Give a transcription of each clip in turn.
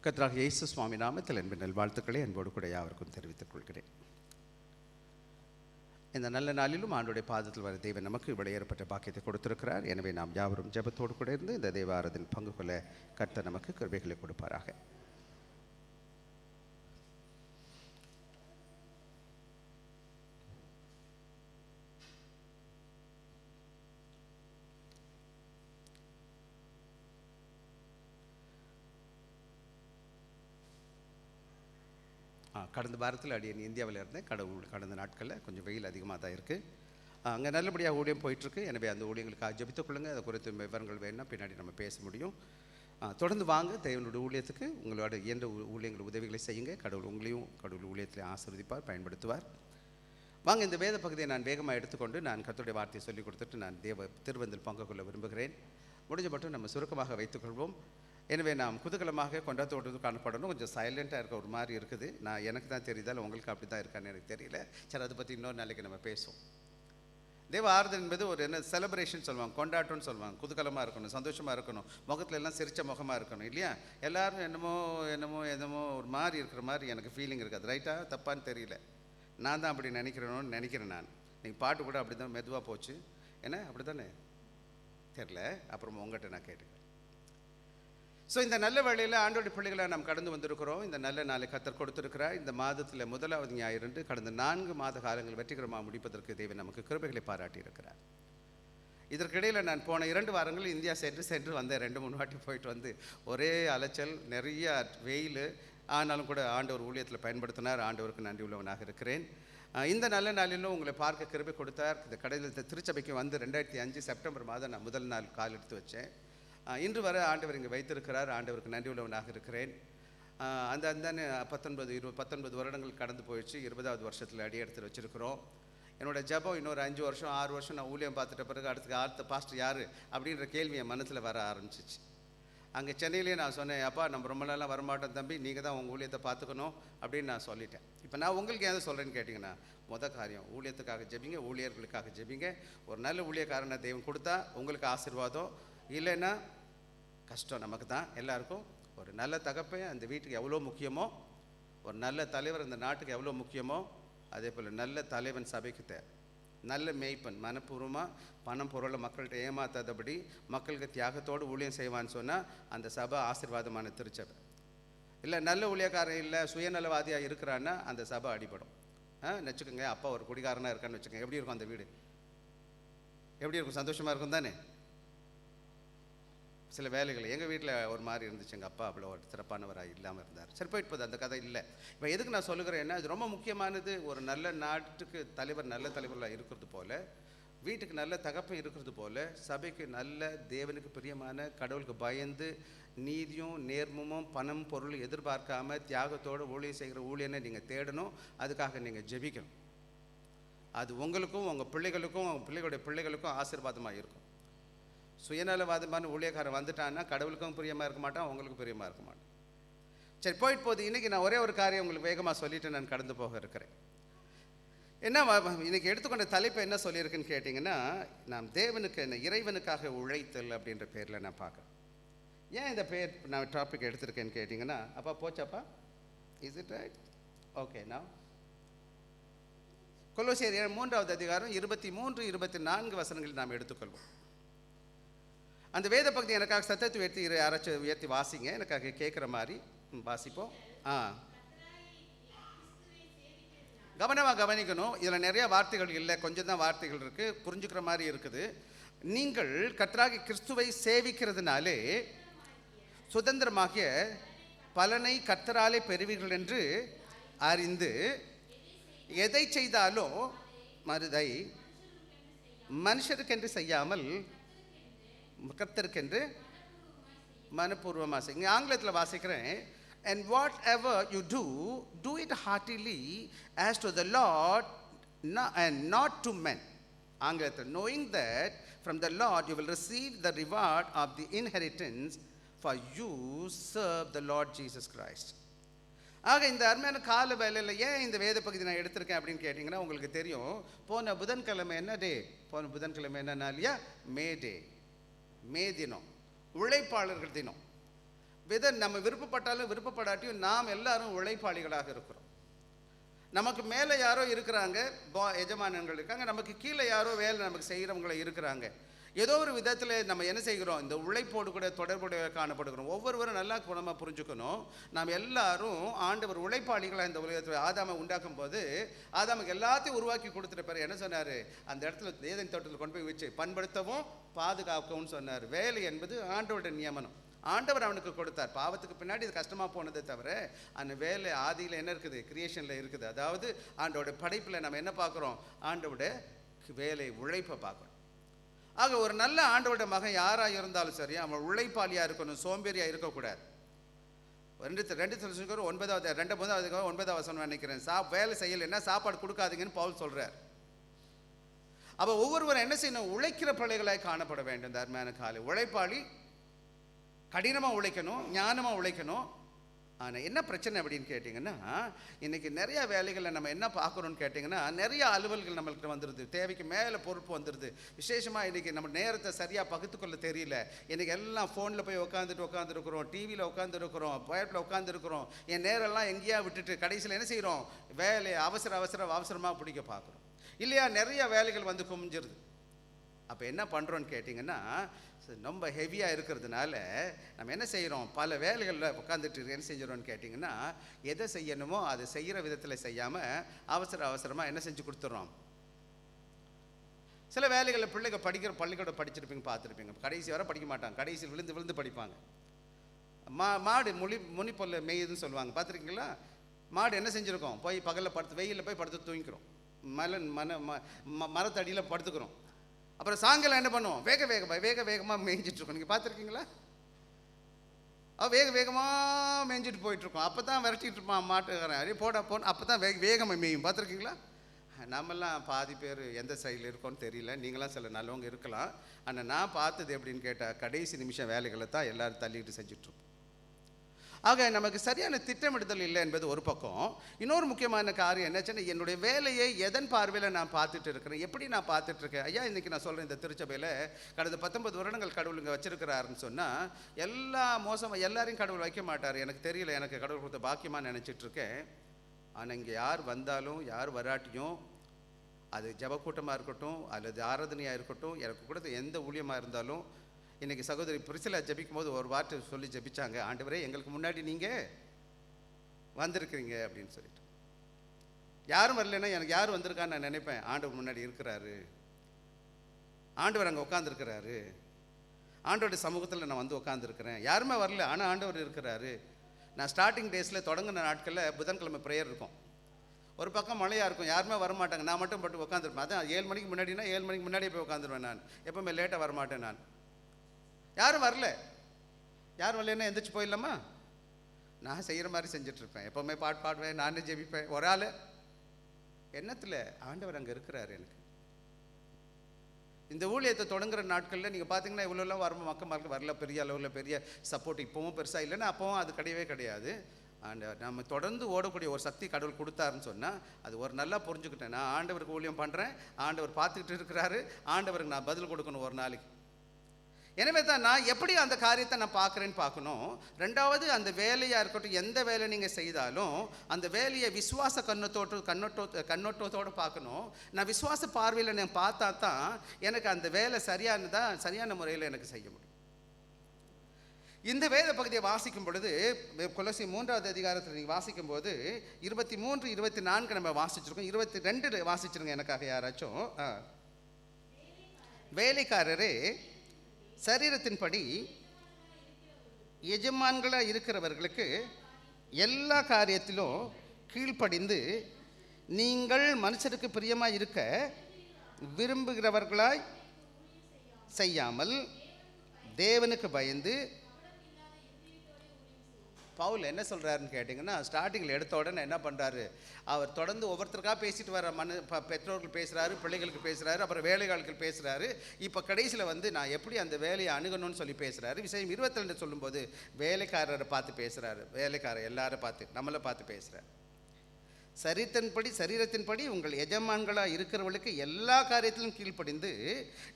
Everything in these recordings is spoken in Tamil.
கர்த்தராகிய இயேசு சுவாமி நாமத்தில் என்பது நல்வாழ்த்துக்களை அன்போடு கூட யாவருக்கும் தெரிவித்துக் கொள்கிறேன். இந்த நல்ல நாளிலும் ஆண்டுடைய பாதத்தில் வர தேவன் நமக்கு இவ்வளவு ஏற்பட்ட பாக்கியத்தை கொடுத்திருக்கிறார். எனவே நாம் யாவரும் ஜெபத்தோடு கூட இருந்து இந்த தேவ ஆராதனையில் பங்கு கொள்ள கர்த்தர் நமக்கு கிருபைகளை கொடுப்பாராக. கடந்த வாரத்தில் அடியேன் இந்தியாவில் இருந்தேன். கடந்த நாட்களில் கொஞ்சம் வெயில் அதிகமாக தான் இருக்குது. அங்கே நல்லபடியாக ஊழியம் போயிட்டுருக்கு. எனவே அந்த ஊழியங்களுக்காக ஜெபித்துக் கொள்ளுங்கள். அதை குறித்து விவரங்கள் வேணும்னா பின்னாடி நம்ம பேச முடியும். தொடர்ந்து வாங்க. தேவனுடைய ஊழியத்துக்கு உங்களோட இயன்ற ஊழியங்கள் உதவிகளை செய்யுங்க. கடவுள் ஊழியத்தில் ஆசீர்வதிப்பார், பயன்படுத்துவார். வாங்க, இந்த வேத பகுதியை நான் வேகமாக எடுத்துக்கொண்டு நான் கர்த்தருடைய வார்த்தையை சொல்லிக் கொடுத்துட்டு நான் திருவந்தில் பங்கு கொள்ள விரும்புகிறேன். முடிஞ்ச மட்டும் நம்ம சுருக்கமாக வைத்துக்கொள்வோம். எனவே நாம் குதூகலமாக கொண்டாட்டத்தோடு காணப்படணும். கொஞ்சம் சைலண்ட்டாக இருக்க ஒரு மாதிரி இருக்குது. எனக்கு தான் தெரியுதால் உங்களுக்கு அப்படி தான் இருக்கான்னு எனக்கு தெரியல. சரி, அதை பற்றி இன்னொரு நாளைக்கு நம்ம பேசுவோம். தேவ ஆராதனை என்பது ஒரு என்ன செலிப்ரேஷன் சொல்லுவாங்க, கொண்டாட்டம்னு சொல்லுவாங்க. குதூகலமாக இருக்கணும், சந்தோஷமாக இருக்கணும், முகத்துல எல்லாம் சிரிச்ச முகமாக இருக்கணும் இல்லையா? எல்லோரும் என்னமோ ஒரு மாதிரி இருக்கிற மாதிரி எனக்கு ஃபீலிங் இருக்காது. ரைட்டாக தப்பான்னு தெரியல. நான் தான் அப்படி நினைக்கிறேன். நான் நீங்கள் பாட்டு கூட அப்படி தான் மெதுவாக போச்சு. என்ன அப்படி தானே தெரில. அப்புறம் உங்கள்கிட்ட நான் கேட்டுக்கிறேன். ஸோ இந்த நல்ல வேளையில் ஆண்டோடைய பிள்ளைகளை நாம் கடந்து வந்திருக்கிறோம். இந்த நல்ல நாளை கர்த்தர் கொடுத்திருக்கிறார். இந்த மாதத்தில் முதலாவது ஞாயிறு கடந்த 4 மாத காலங்கள் வெற்றிகரமாக முடிப்பதற்கு தேவன் நமக்கு கிருபைகளை பாராட்டியிருக்கிறார். இதற்கிடையில் நான் போன 2 வாரங்கள் இந்தியா சென்று வந்தேன். 2-3 வாட்டி போயிட்டு வந்து ஒரே அலைச்சல், நிறைய வெயில். ஆனாலும் கூட ஆண்டவர் ஊழியத்தில் பயன்படுத்தினார். ஆண்டவருக்கு நன்றி உள்ளவனாக இருக்கிறேன். இந்த நல்ல நாளிலும் உங்களை பார்க்க கிருபை கொடுத்தார். இந்த கடையில் திருச்சபைக்கு வந்து 2005 செப்டம்பர் மாதம் நான் முதல் நாள் கால் எடுத்து வச்சேன். இன்று வரை ஆண்டவர் இங்கே வைத்திருக்கிறார். ஆண்டவருக்கு நன்றி உள்ளவனாக இருக்கிறேன். அந்த 19 வருடங்கள் கடந்து போயிடுச்சு. 20வது வருஷத்தில் அடி எடுத்து வச்சுருக்கிறோம். என்னோடய ஜபம் இன்னொரு 5 வருஷம் 6 வருஷம் நான் ஊழியம் பார்த்துட்ட பிறகு அடுத்த பாஸ்டர் யார் அப்படின்ற கேள்வி என் மனசில் வர ஆரம்பிச்சிச்சு. அங்கே சென்னையிலேயே நான் சொன்னேன், அப்பா நம்ம ரொம்ப நாளாக வரமாட்டோம் தம்பி, நீங்கள் தான் உங்கள் ஊழியத்தை பார்த்துக்கணும் அப்படின்னு நான் சொல்லிட்டேன். இப்போ நான் உங்களுக்கு எதை சொல்கிறேன்னு கேட்டிங்கன்னா, காரியம் ஊழியத்துக்காக ஜெபிங்க, ஊழியர்களுக்காக ஜெபிங்க. ஒரு நல்ல ஊழியக்காரனை தெய்வம் கொடுத்தா உங்களுக்கு ஆசீர்வாதம், இல்லைன்னா கஷ்டம் நமக்கு தான் எல்லாருக்கும். ஒரு நல்ல தகப்பன் அந்த வீட்டுக்கு எவ்வளோ முக்கியமோ, ஒரு நல்ல தலைவர் இந்த நாட்டுக்கு எவ்வளோ முக்கியமோ, அதே போல் நல்ல தலைவன் சபைக்கு தேவை. நல்ல மேய்ப்பன் மனப்பூர்வமாக பணம் பொருளை மக்கள்கிட்ட ஏமாத்தாதபடி மக்களுக்கு தியாகத்தோடு ஊழியம் செய்வான்னு சொன்னால் அந்த சபை ஆசீர்வாதமான திருச்சபை. இல்லை நல்ல ஊழியக்காரன் இல்லை சுயநலவாதியாக இருக்கிறான்னா அந்த சபை அடிபடும். வச்சுக்கோங்க, அப்பா ஒரு குடிகாரனாக இருக்கான்னு வச்சுக்கோங்க, எப்படி இருக்கும் அந்த வீடு? எப்படி இருக்கும்? சந்தோஷமாக இருக்கும் தானே? சில வேலைகள் எங்கள் வீட்டில் ஒரு மாதிரி இருந்துச்சு. எங்கள் அப்பா அவ்வளோ ஒரு சிறப்பானவராக இல்லாமல் இருந்தார். சரி, போயிட்டு போகுது, அந்த கதை இல்லை. இப்போ எதுக்கு நான் சொல்லுகிறேன்னா, இது ரொம்ப முக்கியமானது. ஒரு நல்ல நாட்டுக்கு தலைவர் நல்ல தலைவர்களாக இருக்கிறது போல், வீட்டுக்கு நல்ல தகப்பன் இருக்கிறது போல், சபைக்கு நல்ல தேவனுக்கு பிரியமான கடவுளுக்கு பயந்து நீதியும் நேர்மும் பணம் பொருள் எதிர்பார்க்காம தியாகத்தோடு ஊழியம் செய்கிற ஊழியனை நீங்கள் தேடணும். அதுக்காக நீங்கள் ஜெபிக்கணும். அது உங்களுக்கும் உங்கள் பிள்ளைகளுக்கும் உங்கள் பிள்ளைகளுடைய பிள்ளைகளுக்கும் ஆசீர்வாதமாக இருக்கும். சுயநலவாதமான ஊழியக்காரன் வந்துட்டான்னா கடவுளுக்கும் பிரியமாக இருக்க மாட்டான், உங்களுக்கும் பிரியமாக இருக்க மாட்டான். சரி, போயிட்டு போகுது. இன்றைக்கி நான் ஒரே ஒரு காரியம் உங்களுக்கு வேகமாக சொல்லிவிட்டு நான் கடந்து போக இருக்கிறேன். என்ன இன்றைக்கி எடுத்துக்கொண்ட தலைப்பு என்ன சொல்லியிருக்குன்னு கேட்டிங்கன்னா, நாம் தேவனுக்கு என்ன இறைவனுக்காக உழைத்தல் அப்படின்ற பேரில் நான் பார்க்குறேன். ஏன் இந்த பேர் நான் டாபிக் எடுத்திருக்கேன்னு கேட்டிங்கன்னா, அப்பா போச்சாப்பா, இஸ் இட் ரைட்? ஓகே. நான் கொலோசியர் 3வது அதிகாரம் 23-24 வசனங்களில் நாம் எடுத்துக்கொள்வோம். அந்த வேத பகுதி எனக்காக சத்தத்தை யாராச்சும் உயர்த்தி வாசிங்க, எனக்காக கேட்குற மாதிரி வாசிப்போம். கவனமாக கவனிக்கணும். இதில் நிறைய வார்த்தைகள் இல்லை, கொஞ்சம் தான் வார்த்தைகள் இருக்குது, புரிஞ்சுக்கிற மாதிரி இருக்குது. நீங்கள் கர்த்தராகிய கிறிஸ்துவை சேவிக்கிறதுனாலே சுதந்திரமாகிய பலனை கர்த்தராலே பெறுவீர்கள் என்று அறிந்து எதை செய்தாலும் மறுதை மனுஷருக்கென்று செய்யாமல் கர்த்தருக்கென்று மனப்பூர்வமாக செய்யுங்க. இங்கே ஆங்கிலத்தில் வாசிக்கிறேன். And whatever you do, do it heartily as to the Lord and not to men. ஆங்கிலத்தில், knowing that from the Lord you will receive the reward of the inheritance, for you serve the Lord Jesus Christ. ஆக இந்த அருமையான கால வேலையில் ஏன் இந்த வேத பகுதி நான் எடுத்திருக்கேன் அப்படின்னு கேட்டிங்கன்னா, உங்களுக்கு தெரியும் போன புதன்கிழமை என்ன டே? போன புதன்கிழமை என்ன நாளியா? மே டே, மே தினம், உழைப்பாளர்கள் தினம். நம்ம விருப்பப்பட்டாலும் விருப்பப்படாட்டியும் நாம் எல்லாரும் உழைப்பாளிகளாக இருக்கிறோம். நமக்கு மேலே யாரோ இருக்கிறாங்க, எஜமானங்கள் இருக்காங்க, நமக்கு கீழே யாரோ வேலை நமக்கு செய்கிறவங்களை இருக்கிறாங்க. ஏதோ ஒரு விதத்தில் நம்ம என்ன செய்கிறோம், இந்த உழைப்போடு கூட தொடர்புடைய காணப்படுகிறோம். ஒவ்வொருவரும் நல்லா நம்ம புரிஞ்சுக்கணும், நாம் எல்லாரும் ஆண்டவர் உழைப்பாளிகளாக இந்த உலகத்தில் ஆதாமை உண்டாக்கும் போது ஆதாமுக்கு எல்லாத்தையும் உருவாக்கி கொடுத்துட்ட பிறகு என்ன சொன்னார், அந்த இடத்துல ஏதேன் தோட்டத்தில் கொண்டு போய் வச்சு பண்படுத்தவும் பாதுகாக்கவும் சொன்னார். வேலை என்பது ஆண்டவருடைய நியமனம், ஆண்டவர் அவனுக்கு கொடுத்தார். பாவத்துக்கு பின்னாடி இது கஷ்டமாக போனதை தவிர அந்த வேலை ஆதியில் என்ன இருக்குது, கிரியேஷனில் இருக்குது. அதாவது ஆண்டோட படைப்பில் நம்ம என்ன பார்க்குறோம், ஆண்டோட வேலை உழைப்பை பார்க்குறோம். ஆக ஒரு நல்ல ஆண்டோட மகன் யாராக இருந்தாலும் சரி, அவன் உழைப்பாளியாக இருக்கணும், சோம்பேறியாக இருக்கக்கூடாது. 9வது வசனம் நினைக்கிறேன், வேலை செய்யலைன்னா சாப்பாடு கொடுக்காதீங்கன்னு பவுல் சொல்கிறார். அப்போ ஒவ்வொருவரும் என்ன செய்யணும், உழைக்கிற பிள்ளைகளாய் காணப்பட வேண்டும். இந்த அருமையான காலை உழைப்பாளி, கடினமாக உழைக்கணும், ஞானமாக உழைக்கணும். ஆனால் என்ன பிரச்சனை அப்படின்னு கேட்டிங்கன்னா, இன்றைக்கி நிறையா வேலைகளை நம்ம என்ன பார்க்குறோன்னு கேட்டிங்கன்னா, நிறைய அலுவல்கள் நம்மளுக்கு வந்துடுது, தேவைக்கு மேலே பொறுப்பு வந்துடுது. விசேஷமாக இன்றைக்கி நம்ம நேரத்தை சரியாக பகுத்துக்கொள்ள தெரியல. இன்றைக்கி எல்லாம் ஃபோனில் போய் உட்காந்துருக்குறோம், டிவியில் உட்காந்துருக்குறோம், பயட்டில் உட்காந்துருக்குறோம். என் நேரெல்லாம் எங்கேயா விட்டுட்டு கடைசியில் என்ன செய்கிறோம், வேலையை அவசரமாக பிடிக்க பார்க்குறோம் இல்லையா. நிறைய வேலைகள் வந்து குமிஞ்சிருது. அப்போ என்ன பண்ணுறோன்னு கேட்டிங்கன்னா, ரொம்ப ஹெவியாக இருக்கிறதுனால நம்ம என்ன செய்கிறோம், பல வேலைகளில் உட்காந்துட்டு என்ன செஞ்சிடறோன்னு கேட்டிங்கன்னா, எதை செய்யணுமோ அதை செய்கிற விதத்தில் செய்யாமல் அவசரமாக என்ன செஞ்சு கொடுத்துட்றோம். சில வேலைகளில் பிள்ளைங்க பள்ளிக்கூடம் படிச்சிருப்பீங்க, பார்த்துருப்பீங்க, கடைசி வரை படிக்க மாட்டாங்க, கடைசியில் விழுந்து படிப்பாங்க. மாடு முனிப்பொல்ல மேயுதுன்னு சொல்லுவாங்க, பார்த்துருக்கீங்களா? மாடு என்ன செஞ்சுருக்கோம், போய் பகலில் வெயிலில் போய் படுத்து தூங்கிக்கிறோம், மரத்தடியில் படுத்துக்கிறோம். அப்புறம் சாயங்காலம் என்ன பண்ணுவோம், வேகமாக மேய்ஞ்சிட்ருக்கோம். நீங்கள் பார்த்துருக்கீங்களா? வேகமாக மேய்ஞ்சிட்டு போயிட்டுருக்கோம். அப்போ தான் விரட்டிகிட்டு இருப்பான் மாட்டுக்காரன், அப்படியே போட அப்போ தான் வேகமாக மேயும். பார்த்துருக்கீங்களா? நம்மெல்லாம் பாதி பேர் எந்த சைடில் இருக்கோன்னு தெரியல, நீங்களாம் சில நல்லவங்க இருக்கலாம். ஆனால் நான் பார்த்தது எப்படின்னு கேட்டால், கடைசி நிமிஷம் வேலைகளை தான் எல்லோரும் தள்ளிக்கிட்டு செஞ்சிட்ருப்போம். ஆக நமக்கு சரியான திட்டமிடுதல் இல்லை என்பது ஒரு பக்கம். இன்னொரு முக்கியமான காரியம் என்னச்சுன்னா, என்னுடைய வேலையை எதன் பார்வையில் நான் பார்த்துட்டு இருக்கிறேன், எப்படி நான் பார்த்துட்ருக்கேன். ஐயா இன்றைக்கி நான் சொல்கிறேன், இந்த திருச்சபையில் கடந்த 19 வருடங்கள் கடவுள் இங்கே வச்சிருக்கிறாருன்னு சொன்னால், எல்லாரையும் கடவுள் வைக்க மாட்டார். எனக்கு தெரியல, எனக்கு கடவுள் கொடுத்த பாக்கியமாக நினச்சிட்ருக்கேன். ஆனால் இங்கே யார் வந்தாலும் யார் வராட்டியும், அது ஜபக்கூட்டமாக இருக்கட்டும் அல்லது ஆராதனையாக இருக்கட்டும், எனக்கு கொடுத்த எந்த ஊழியமாக இருந்தாலும், இன்றைக்கி சகோதரி பிரிசிலா ஜபிக்கும் போது ஒரு வார்த்தை சொல்லி ஜபிச்சாங்க, ஆண்டவரே எங்களுக்கு முன்னாடி நீங்கள் வந்திருக்கிறீங்க அப்படின்னு சொல்லிட்டு. யாரும் வரலன்னா எனக்கு யார் வந்திருக்கான்னு நான் நினைப்பேன், ஆண்டவர் முன்னாடி இருக்கிறாரு, ஆண்டவர் அங்கே உட்காந்துருக்கிறாரு, ஆண்டவருடைய சமூகத்தில் நான் வந்து உட்காந்துருக்கிறேன். யாருமே வரல, ஆனால் ஆண்டவர் இருக்கிறாரு. நான் ஸ்டார்டிங் டேஸில் தொடங்கின நாட்களில் புதன்கிழமை ப்ரேயர் இருக்கும், ஒரு பக்கம் மழையாக இருக்கும், யாருமே வரமாட்டாங்க, நான் மட்டும் பட்டு உட்காந்துருப்பேன். அதான் 7 மணிக்கு முன்னாடினா 7 மணிக்கு முன்னாடியே போய் உட்காந்துருவேன். நான் எப்போவுமே லேட்டாக வரமாட்டேன். நான் யாரும் வரலன்னா எந்திரிச்சு போயிடலாமா, நான் செய்கிற மாதிரி செஞ்சிட்ருப்பேன். எப்போவுமே பாட்டு பாடுவேன், நானே ஜெபிப்பேன். ஒரு ஆள் எண்ணத்தில் ஆண்டவர் அங்கே இருக்கிறார். எனக்கு இந்த ஊழியத்தை தொடங்குற நாட்களில் நீங்கள் பார்த்தீங்கன்னா, இவ்வளோலாம் மக்கள் வரல, பெரிய அளவில் பெரிய சப்போர்ட் இப்போவும் பெருசாக இல்லைன்னா அப்போவும் அது கிடையவே கிடையாது. அண்ட் நம்ம தொடர்ந்து ஓடக்கூடிய ஒரு சக்தி கடவுள் கொடுத்தாருன்னு சொன்னால், அது ஒரு நல்லா புரிஞ்சுக்கிட்டேன். நான் ஆண்டவருக்கு ஊழியம் பண்ணுறேன், ஆண்டவர் பார்த்துக்கிட்டு இருக்கிறாரு, ஆண்டவருக்கு நான் பதில் கொடுக்கணும் ஒரு நாளைக்கு. எனவே தான் நான் எப்படி அந்த காரியத்தை நான் பார்க்குறேன்னு பார்க்கணும். ரெண்டாவது, அந்த வேலையாக இருக்கட்டும், எந்த வேலை நீங்கள் செய்தாலும் அந்த வேலையை விசுவாச கண்ணோட்டத்தோடு பார்க்கணும். நான் விசுவாச பார்வையில் நான் பார்த்தா தான் எனக்கு அந்த வேலை சரியான முறையில் எனக்கு செய்ய முடியும். இந்த வேத பகுதியை வாசிக்கும் பொழுது, கொலோசியர் 3வது அதிகாரத்தில் நீங்கள் வாசிக்கும் போது 23, 24 நம்ம வாசிச்சிருக்கோம். 22 வாசிச்சிருங்க எனக்காக யாராச்சும். வேலைக்காரரே சரீரத்தின்படி எஜமான்களாக இருக்கிறவர்களுக்கு எல்லா காரியத்திலும் கீழ்ப்படிந்து நீங்கள் மனுஷருக்கு பிரியமாக இருக்க விரும்புகிறவர்களாய் செய்யாமல் தேவனுக்கு பயந்து. பவுல் என்ன சொல்கிறாருன்னு கேட்டிங்கன்னா, ஸ்டார்டிங்கில் எடுத்த உடனே என்ன பண்ணுறாரு, அவர் தொடர்ந்து ஒவ்வொருத்தருக்காக பேசிட்டு வர பெற்றோர்கள் பேசுகிறாரு, பிள்ளைகளுக்கு பேசுகிறாரு, அப்புறம் வேலைகளுக்கு பேசுகிறாரு. இப்போ கடைசியில் வந்து நான் எப்படி அந்த வேலையை அணுகணும்னு சொல்லி பேசுகிறாரு. விஷயம் 22 சொல்லும்போது வேலைக்காரரை பார்த்து பேசுகிறாரு, வேலைக்காரர் எல்லாரும் பார்த்து நம்மளை பார்த்து பேசுகிறார். சரீரத்தின்படி உங்கள் எஜமான்களாக இருக்கிறவர்களுக்கு எல்லா காரியத்திலும் கீழ்ப்படிந்து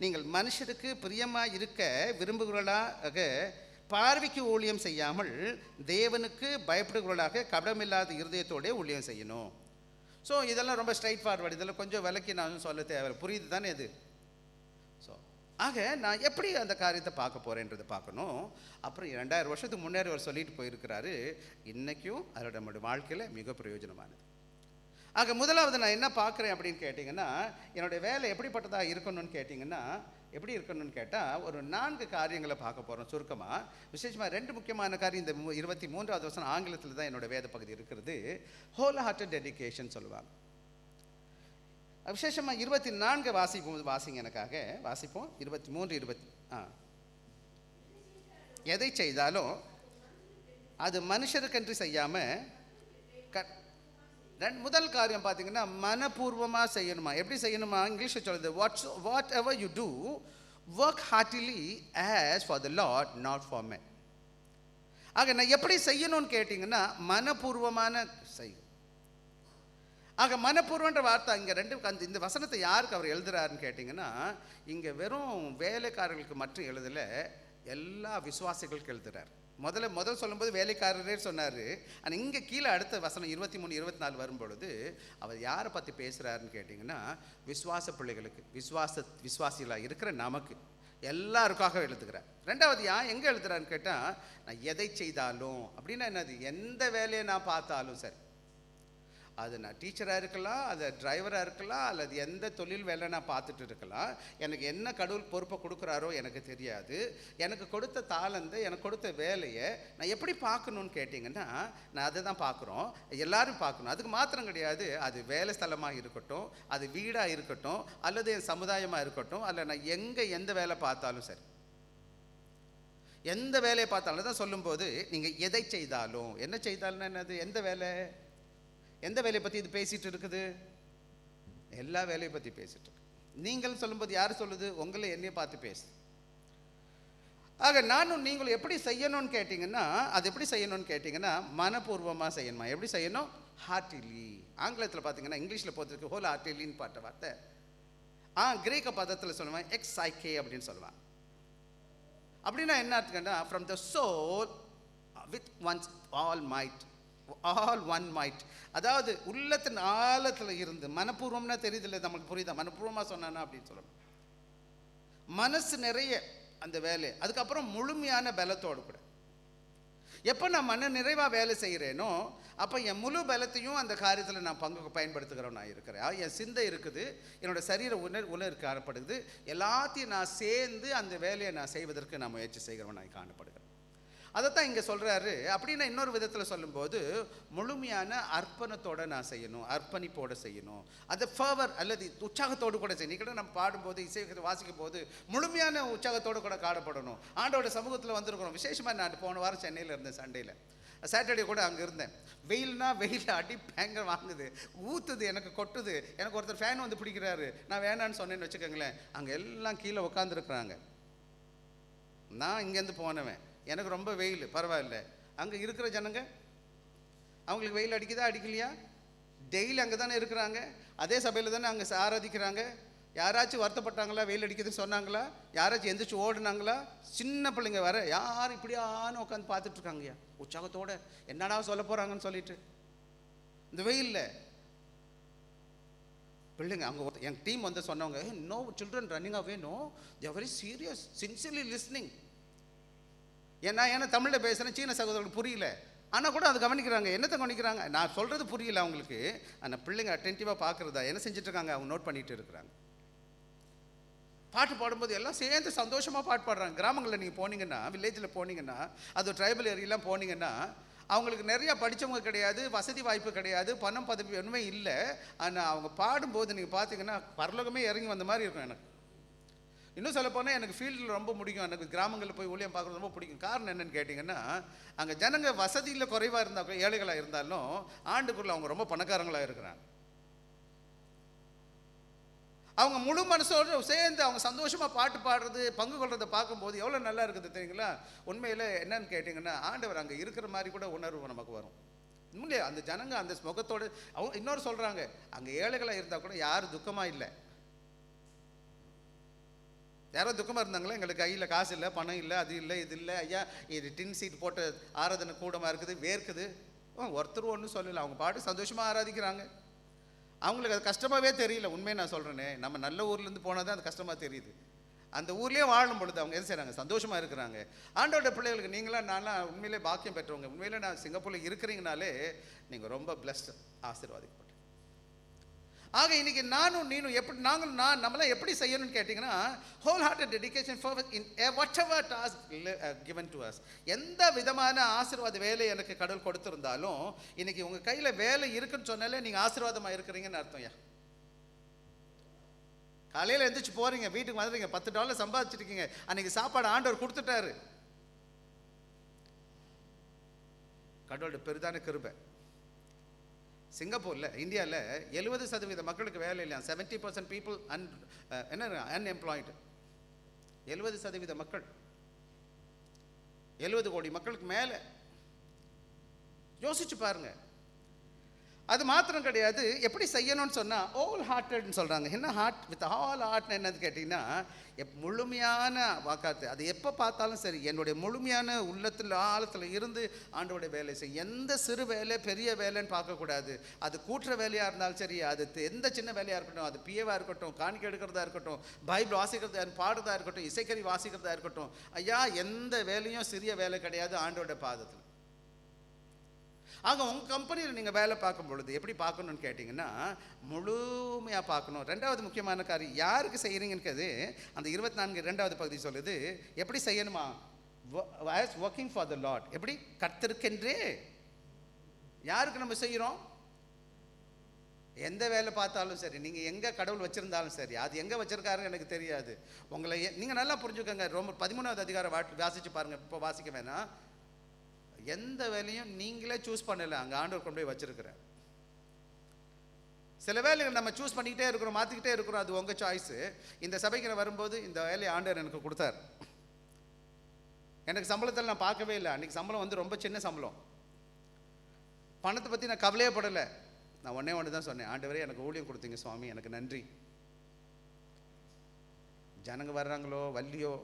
நீங்கள் மனுஷருக்கு பிரியமாக இருக்க விரும்புகிறவர்களாக பார்வைக்கு ஊழியம் செய்யாமல் தேவனுக்கு பயப்படுகிறவர்களாக கபடமில்லாத இருதயத்தோட ஊழியம் செய்யணும். ஸோ இதெல்லாம் ரொம்ப ஸ்ட்ரைட் ஃபார்வர்டு, இதெல்லாம் கொஞ்சம் விலக்கி நான் சொல்ல தேவை, புரியுது தானே இது? ஸோ ஆக நான் எப்படி அந்த காரியத்தை பார்க்க போகிறேன்றதை பார்க்கணும். அப்புறம் 2000 வருஷத்துக்கு முன்னேறி அவர் சொல்லிட்டு போயிருக்கிறாரு, இன்றைக்கும் அதோட நம்முடைய வாழ்க்கையில் மிக பிரயோஜனமானது. ஆக முதலாவது நான் என்ன பார்க்குறேன் அப்படின்னு கேட்டிங்கன்னா, என்னுடைய வேலை எப்படிப்பட்டதாக இருக்கணும்னு கேட்டிங்கன்னா, எப்படி இருக்கணும்னு கேட்டால் ஒரு 4 காரியங்களை பார்க்க போகிறோம் சுருக்கமாக. விசேஷமாக 2 முக்கியமான காரியம். இந்த 23வது வசனம் ஆங்கிலத்தில் தான் என்னோடய வேத பகுதி இருக்கிறது. ஹோல் ஹார்ட்டட் டெடிகேஷன் சொல்லுவாங்க. விசேஷமாக 24 வாசிங்க எனக்காக. வாசிப்போம். 23 எதை செய்தாலும் அது மனுஷருக்கென்று செய்யாமல் முதல் காரியம் பார்த்தீங்கன்னா மனப்பூர்வமாக செய்யணுமா. எப்படி செய்யணுமா? இங்கிலீஷில் சொல்லுது, whatever you do work heartily as for the Lord not for men. ஆக நான் எப்படி செய்யணும்னு கேட்டிங்கன்னா மனப்பூர்வமான செய்யும். ஆக மனப்பூர்வன்ற வார்த்தை இங்கே 2 இந்த வசனத்தை யாருக்கு அவர் எழுதுறாருன்னு கேட்டிங்கன்னா, இங்கே வெறும் வேலைக்காரர்களுக்கு மட்டும் எழுதலை, எல்லா விசுவாசிகளுக்கு எழுதுறார். முதல் சொல்லும்போது வேலைக்காரரே சொன்னார். ஆனால் இங்கே கீழே அடுத்த வசனம் 23, 24 வரும்பொழுது அவர் யாரை பற்றி பேசுகிறாருன்னு கேட்டிங்கன்னா, விசுவாச பிள்ளைகளுக்கு, விசுவாசிகளாக இருக்கிற நமக்கு எல்லாருக்காக எழுதுகிறார். 2வது எங்கே எழுதுறாருன்னு கேட்டால், நான் எதை செய்தாலும் அப்படின்னா என்னது, எந்த வேலையை நான் பார்த்தாலும் சரி, அது நான் டீச்சராக இருக்கலாம், அது டிரைவராக இருக்கலாம், அல்லது எந்த தொழில் வேலை நான் பார்த்துட்டு இருக்கலாம், எனக்கு என்ன கடவுள் பொறுப்பை கொடுக்குறாரோ எனக்கு தெரியாது. எனக்கு கொடுத்த தாளந்தை, எனக்கு கொடுத்த வேலையை நான் எப்படி பார்க்கணுன்னு கேட்டிங்கன்னா, நான் அதை தான் பார்க்குறோம், எல்லாரும் பார்க்கணும். அதுக்கு மாத்திரம் கிடையாது, அது வேலை ஸ்தலமாக இருக்கட்டும், அது வீடாக இருக்கட்டும், அல்லது என் சமுதாயமாக இருக்கட்டும், அல்ல நான் எந்த வேலை பார்த்தாலும் சரி, எந்த வேலையை பார்த்தாலும் தான் சொல்லும்போது, நீங்கள் எதை செய்தாலும், என்ன செய்தாலும் என்னது, எந்த வேலையை பற்றி இது பேசிகிட்டு இருக்குது? எல்லா வேலையை பற்றி பேசிகிட்டு இருக்கு. நீங்கள் சொல்லும்போது யார் சொல்லுது? உங்களை என்னையை பார்த்து பேசு. ஆக நானும் நீங்களும் எப்படி செய்யணும்னு கேட்டிங்கன்னா, அது எப்படி செய்யணும்னு கேட்டிங்கன்னா மனப்பூர்வமாக செய்யணுமா. எப்படி செய்யணும்? ஹார்ட்டிலி. ஆங்கிலத்தில் பார்த்தீங்கன்னா, இங்கிலீஷில் போகிறதுக்கு ஹோல் ஹார்ட்டிலின்னு பாட்ட வார்த்தை, கிரேக்க பதத்தில் சொல்லுவேன் எக்ஸைகே அப்படின்னு சொல்லுவாங்க. அப்படின்னா என்ன அர்த்தம்னா, from the soul with one's all might, all one might. அதாவது உள்ளத்தின் ஆழத்தில் இருந்து, மனப்பூர்வம்னா தெரியுதில்ல, நமக்கு புரியுதா? மனப்பூர்வமாக சொன்னானா அப்படின்னு சொல்லணும். மனசு நிறைய அந்த வேலை, அதுக்கப்புறம் முழுமையான பலத்தோடு கூட. எப்போ நான் மன நிறைவாக வேலை செய்கிறேனோ, அப்போ என் முழு பலத்தையும் அந்த காரியத்தில் நான் பயன்படுத்துகிறோம். நான் இருக்கிறேன், என் சிந்தை இருக்குது, என்னோடய சரீர உணர்வு காணப்படுது, எல்லாத்தையும் நான் சேர்ந்து அந்த வேலையை நான் செய்வதற்கு நான் முயற்சி செய்கிறவன் நான் காணப்படுகிறேன். அதைத்தான் இங்கே சொல்கிறாரு. அப்படின்னா இன்னொரு விதத்தில் சொல்லும்போது, முழுமையான அர்ப்பணத்தோடு நான் செய்யணும், அர்ப்பணிப்போடு செய்யணும், அதை ஃபர்வர் அல்லது உற்சாகத்தோடு கூட செய்யணும். கூட நம்ம பாடும்போது, இசை வாசிக்கும் போது முழுமையான உற்சாகத்தோடு கூட காணப்படணும். ஆண்டோட சமூகத்தில் வந்திருக்கணும். விசேஷமாக நான் போன வாரம் சென்னையில் இருந்தேன், சண்டேயில், சாட்டர்டே கூட அங்கே இருந்தேன். வெயில்னா வெயில் அடி பயங்கரம் வாங்குது, ஊற்றுது, எனக்கு கொட்டுது. எனக்கு ஒருத்தர் ஃபேன் வந்து பிடிக்கிறாரு, நான் வேணான்னு சொன்னேன்னு வச்சுக்கோங்களேன், அங்கே எல்லாம் கீழே உட்காந்துருக்குறாங்க. நான் இங்கேருந்து போனவன், எனக்கு ரொம்ப வெயில், பரவாயில்ல. அங்கே இருக்கிற ஜனங்க, அவங்களுக்கு வெயில் அடிக்குதா அடிக்கலையா? டெய்லி அங்கே தானே இருக்கிறாங்க, அதே சபையில் தானே அங்கே ஆராதிக்கிறாங்க. யாராச்சும் வருத்தப்பட்டாங்களா? வெயில் அடிக்குதுன்னு சொன்னாங்களா? யாராச்சும் எந்திரிச்சு ஓடுனாங்களா? சின்ன பிள்ளைங்க வர யார் இப்படியானு உட்காந்து பார்த்துட்ருக்காங்கய்யா உற்சாகத்தோடு, என்னடா சொல்ல போகிறாங்கன்னு சொல்லிட்டு. இந்த வெயிலில் பிள்ளைங்க அங்கே என் டீம் வந்து சொன்னவங்க, no children running away, no, they are very serious, sincerely listening. ஏன்னா தமிழில் பேசுகிறேன், சீன சகோதரர்களுக்கு புரியல, ஆனால் கூட அதை கவனிக்கிறாங்க. என்னத்தை கவனிக்கிறாங்க? நான் சொல்கிறது புரியல அவங்களுக்கு, ஆனால் பிள்ளைங்க அட்டென்டிவாக பார்க்குறதா என்ன செஞ்சிட்ருக்காங்க, அவங்க நோட் பண்ணிகிட்டு இருக்கிறாங்க. பாட்டு பாடும்போது எல்லாம் சேர்ந்து சந்தோஷமாக பாட்டு பாடுறாங்க. கிராமங்களில் நீங்கள் போனீங்கன்னா, வில்லேஜில் போனீங்கன்னா, அது ட்ரைபல் ஏரியாலாம் போனீங்கன்னா, அவங்களுக்கு நிறையா படித்தவங்க கிடையாது, வசதி வாய்ப்பு கிடையாது, பணம் பதவி ஒன்றுமே இல்லை. ஆனால் அவங்க பாடும்போது நீங்கள் பார்த்தீங்கன்னா பரலோகமே இறங்கி வந்த மாதிரி இருக்கும். எனக்கு இன்னும் சொல்ல போனால் எனக்கு ஃபீல்டில் ரொம்ப பிடிக்கும், எனக்கு கிராமங்களில் போய் ஊழியம் பார்க்குறது ரொம்ப பிடிக்கும். காரணம் என்னென்னு கேட்டிங்கன்னா, அங்கே ஜனங்க வசதியில் குறைவாக இருந்தால், ஏழைகளாக இருந்தாலும் ஆண்டுக்குள்ளே அவங்க ரொம்ப பணக்காரங்களாக இருக்கிறாங்க. அவங்க முழு மனசோடு சேர்ந்து அவங்க சந்தோஷமாக பாட்டு பாடுறது, பங்கு கொள்றதை பார்க்கும்போது எவ்வளோ நல்லா இருக்குது தெரியுங்களா? உண்மையில் என்னன்னு கேட்டிங்கன்னா, ஆண்டவர் அங்கே இருக்கிற மாதிரி கூட உணர்வு நமக்கு வரும். உண்மையிலே அந்த ஜனங்க அந்த முகத்தோடு, அவங்க இன்னொரு சொல்கிறாங்க, அங்கே ஏழைகளாக இருந்தால் கூட யாரும் துக்கமாக இல்லை. யாரோ துக்கமாக இருந்தாங்களே, எங்களுக்கு கையில் காசு இல்லை, பணம் இல்லை, அது இல்லை, இது இல்லை, ஐயா இது டின் சீட் போட்டு ஆராதனை கூடமாக இருக்குது, வேர்க்குது. ஒருத்தர் ஒன்றும் சொல்லலை, அவங்க பாட்டு சந்தோஷமாக ஆராதிக்கிறாங்க. அவங்களுக்கு அது கஷ்டமாகவே தெரியல. உண்மையை நான் சொல்கிறேனே, நம்ம நல்ல ஊர்லேருந்து போனால் தான் அது கஷ்டமாக தெரியுது. அந்த ஊர்லேயே வாழும் பொழுது அவங்க என்ன செய்கிறாங்க, சந்தோஷமாக இருக்கிறாங்க. ஆண்டோட பிள்ளைகளுக்கு நீங்களாம் நான்லாம் உண்மையிலே பாக்கியம் பெற்றவங்க. உண்மையிலே நான் சிங்கப்பூரில் இருக்கிறீங்கனாலே நீங்கள் ரொம்ப பிளஸ்ட், ஆசீர்வாதிக்கப்பட்ட. ஆக இன்னைக்கு நானும் நீனும் எப்படி நம்மளாம் எப்படி செய்யணும்னு கேட்டிங்கன்னா, whole hearted dedication for in what ever task given to us. எந்த விதமான ஆசீர்வாத வேலை எனக்கு கடவுள் கொடுத்துருந்தாலும், இன்னைக்கு உங்கள் கையில் வேலை இருக்குன்னு சொன்னாலே நீங்கள் ஆசீர்வாதமாக இருக்கிறீங்கன்னு அர்த்தம்யா. காலையில் எழுந்திரிச்சு போகிறீங்க, வீட்டுக்கு வந்துடுறீங்க, $10 சம்பாதிச்சிருக்கீங்க, அன்றைக்கி சாப்பாடு ஆண்டவர் கொடுத்துட்டாரு. கடவுளோட பெரிதான கிருபை. சிங்கப்பூரில், இந்தியாவில் 70% மக்களுக்கு வேலை இல்லையா. 70% பீப்புள் அன்எம்ப்ளாய்டு. 70% மக்கள், 70 கோடி மக்களுக்கு மேலே. யோசிச்சு பாருங்க. அது மாத்திரம் கிடையாது, எப்படி செய்யணும்னு சொன்னால் ஆல் ஹார்ட்டட்னு சொல்கிறாங்க. என்ன ஹார்ட் வித் ஆல் ஹார்ட்னு என்னது கேட்டிங்கன்னா, முழுமையான வாக்காத்து. அது எப்போ பார்த்தாலும் சரி, என்னுடைய முழுமையான உள்ளத்தில் ஆழத்தில் இருந்து ஆண்டோடைய வேலை செய்ய. எந்த சிறு வேலை பெரிய வேலைன்னு பார்க்கக்கூடாது. அது கூட்டுற வேலையாக இருந்தாலும் சரி, அது எந்த சின்ன வேலையாக இருக்கட்டும், அது பிஏவாக இருக்கட்டும், காணிக்கை எடுக்கிறதா இருக்கட்டும், பைபிள் வாசிக்கிறதா பாடுறதா இருக்கட்டும், இசைக்கறி வாசிக்கிறதா இருக்கட்டும், ஐயா எந்த வேலையும் சிறிய வேலை கிடையாது ஆண்டோட பாதத்தில். ஆக உங்கள் கம்பெனியில் நீங்கள் வேலை பார்க்கும் பொழுது எப்படி பார்க்கணுன்னு கேட்டிங்கன்னா, முழுமையாக பார்க்கணும். ரெண்டாவது முக்கியமான காரியம், யாருக்கு செய்கிறீங்கன்னு அந்த 24 2வது பகுதி சொல்லுது. எப்படி செய்யணுமா? Working for the Lord. எப்படி? கர்த்தருக்கென்றே. யாருக்கு நம்ம செய்கிறோம்? எந்த வேலை பார்த்தாலும் சரி, நீங்கள் எங்கே கடவுள் வச்சுருந்தாலும் சரி, அது எங்கே வச்சுருக்காருன்னு எனக்கு தெரியாது. உங்களை நீங்கள் நல்லா புரிஞ்சுக்கோங்க. ரொம்ப 13வது அதிகாரம் வாசித்து பாருங்கள். இப்போ வாசிக்க வேணாம். எந்த வேலையும் நீங்களே சூஸ் பண்ணலை, அங்கே ஆண்டவர் கொண்டு போய் வச்சிருக்கிற. சில வேலைகள் நம்ம சூஸ் பண்ணிக்கிட்டே இருக்கிறோம், மாற்றிக்கிட்டே இருக்கிறோம், அது உங்கள் சாய்ஸு. இந்த சபைக்கு நான் வரும்போது இந்த வேலையை ஆண்டவர் எனக்கு கொடுத்தார். எனக்கு சம்பளத்தில் நான் பார்க்கவே இல்லை. அன்றைக்கி சம்பளம் வந்து ரொம்ப சின்ன சம்பளம். பணத்தை பற்றி நான் கவலையே படலை. நான் ஒன்று தான் சொன்னேன், ஆண்டவரே எனக்கு ஊழியம் கொடுத்தீங்க சுவாமி, எனக்கு நன்றி. ஜனங்க வர்றாங்களோ வள்ளியோ,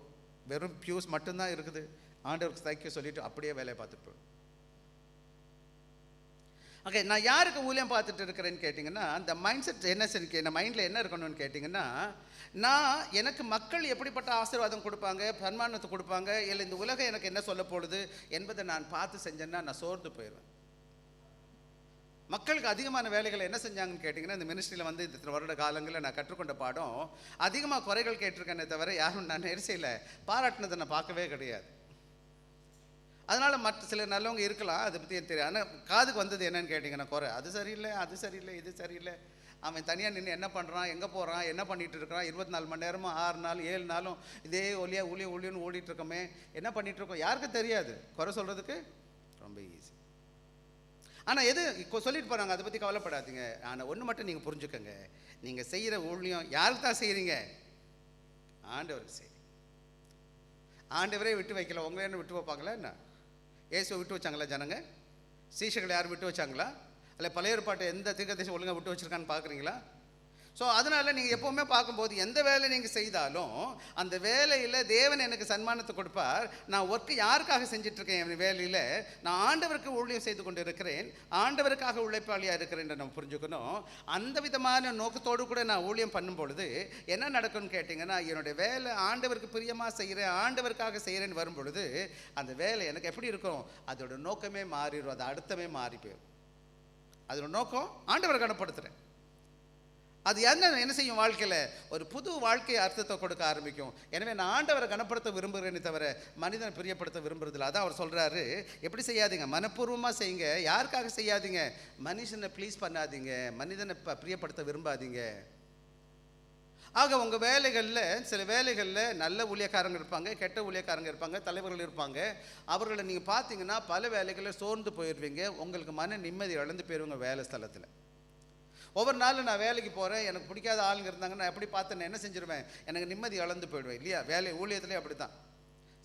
வெறும் பியூஸ் மட்டும்தான் இருக்குது, ஆண்டவருக்கு தைக்க சொல்லிட்டு அப்படியே வேலையை பார்த்துட்டு போய். ஓகே, நான் யாருக்கு ஊழியம் பார்த்துட்டு இருக்கிறேன்னு கேட்டிங்கன்னா, அந்த மைண்ட் செட் என்ன சரி, என் மைண்டில் என்ன இருக்கணும்னு கேட்டிங்கன்னா, எனக்கு மக்கள் எப்படிப்பட்ட ஆசீர்வாதம் கொடுப்பாங்க, சன்மானத்தை கொடுப்பாங்க, இல்லை இந்த உலகம் எனக்கு என்ன சொல்ல போடுது என்பதை நான் பார்த்து செஞ்சேன்னா நான் சோர்ந்து போயிடுவேன். மக்களுக்கு அதிகமான வேலைகளை என்ன செஞ்சாங்கன்னு கேட்டிங்கன்னா, இந்த மினிஸ்ட்ரியில் வந்து இத்தனை வருட காலங்களில் நான் கற்றுக்கொண்ட பாடம், அதிகமாக குறைகள் கேட்டிருக்கேனே தவிர யாரும் நான் நெரிசையில் பாராட்டினதை நான் பார்க்கவே கிடையாது. அதனால் மற்ற சில நல்லவங்க இருக்கலாம், அதை பற்றி எனக்கு தெரியும். ஆனால் காதுக்கு வந்தது என்னன்னு கேட்டிங்கன்னா, குறை அது சரியில்லை, அது சரியில்லை, இது சரியில்லை. அவன் தனியாக நின்று என்ன பண்ணுறான், எங்கே போகிறான், என்ன பண்ணிகிட்டு இருக்கிறான், 24 மணி நேரமும் 6 நாள் 7 நாளும் இதே ஊழியன்னு ஓடிட்டுருக்கோமே, என்ன பண்ணிகிட்ருக்கோம், யாருக்கும் தெரியாது. குறை சொல்கிறதுக்கு ரொம்ப ஈஸி. ஆனால் எது சொல்லிட்டு போகிறாங்க, அதை பற்றி கவலைப்படாதீங்க. ஆனால் ஒன்று மட்டும் நீங்கள் புரிஞ்சுக்கோங்க, நீங்கள் செய்கிற ஊழியம் யாருக்கு தான் செய்கிறீங்க? ஆண்டவருக்கு செய்கிறீங்க. ஆண்டவரே விட்டு வைக்கல, உங்களே என்ன விட்டு வைப்பாங்களா என்ன? இயேசுவை விட்டு வச்சாங்களா ஜனங்க? சீஷர்கள் யாரும் விட்டு வச்சாங்களா? அல்ல பழைய ஏற்பாட்டை எந்த தீர்க்கதரிசி ஒழுங்காக விட்டு வச்சுருக்கான்னு பார்க்குறீங்களா? ஸோ அதனால் நீங்கள் எப்போவுமே பார்க்கும்போது எந்த வேலை நீங்கள் செய்தாலும் அந்த வேலையில் தேவன் எனக்கு சன்மானத்தை கொடுப்பார். நான் ஒர்க்கு யாருக்காக செஞ்சிட்ருக்கேன்? என் வேலையில் நான் ஆண்டவருக்கு ஊழியம் செய்து கொண்டு இருக்கிறேன், ஆண்டவருக்காக உழைப்பாளியாக இருக்கிறேன் நம்ம புரிஞ்சுக்கணும். அந்த விதமான நோக்கத்தோடு கூட நான் ஊழியம் பண்ணும் பொழுது என்ன நடக்கும்னு கேட்டிங்கன்னா, என்னுடைய வேலை ஆண்டவருக்கு பிரியமாக செய்கிறேன், ஆண்டவருக்காக செய்கிறேன்னு வரும் பொழுது அந்த வேலை எனக்கு எப்படி இருக்கும்? அதோட நோக்கமே மாறிடும், அது அர்த்தமே மாறி போயிடும். அதோட நோக்கம் ஆண்டவரை கனப்படுத்துகிறேன். அது என்ன செய்யும்? வாழ்க்கையில் ஒரு புது வாழ்க்கை அர்த்தத்தை கொடுக்க ஆரம்பிக்கும். எனவே நான் ஆண்டவரை கனப்படுத்த விரும்புகிறேன்னு தவிர மனிதனை பிரியப்படுத்த விரும்புறதில்லை. அதான் அவர் சொல்கிறாரு, எப்படி செய்யாதீங்க, மனப்பூர்வமாக செய்யுங்க. யாருக்காக செய்யாதீங்க? மனுஷனை ப்ளீஸ் பண்ணாதீங்க, மனிதனை பிரியப்படுத்த விரும்பாதீங்க. ஆக உங்கள் வேலைகளில் சில வேலைகளில் நல்ல ஊழியக்காரங்க இருப்பாங்க, கெட்ட ஊழியக்காரங்க இருப்பாங்க, தலைவர்கள் இருப்பாங்க. அவர்களை நீங்கள் பார்த்தீங்கன்னா பல வேலைகளில் சோர்ந்து போயிடுவீங்க, உங்களுக்கு மன நிம்மதி இழந்து போயிடுவீங்க வேலை ஸ்தலத்தில். ஒவ்வொரு நாளும் நான் வேலைக்கு போகிறேன், எனக்கு பிடிக்காத ஆளுங்க இருந்தாங்க, நான் எப்படி பார்த்து என்ன செஞ்சிருவேன்? எனக்கு நிம்மதி இழந்து போயிடுவேன் இல்லையா? ஊழியத்துலேயே அப்படி தான்.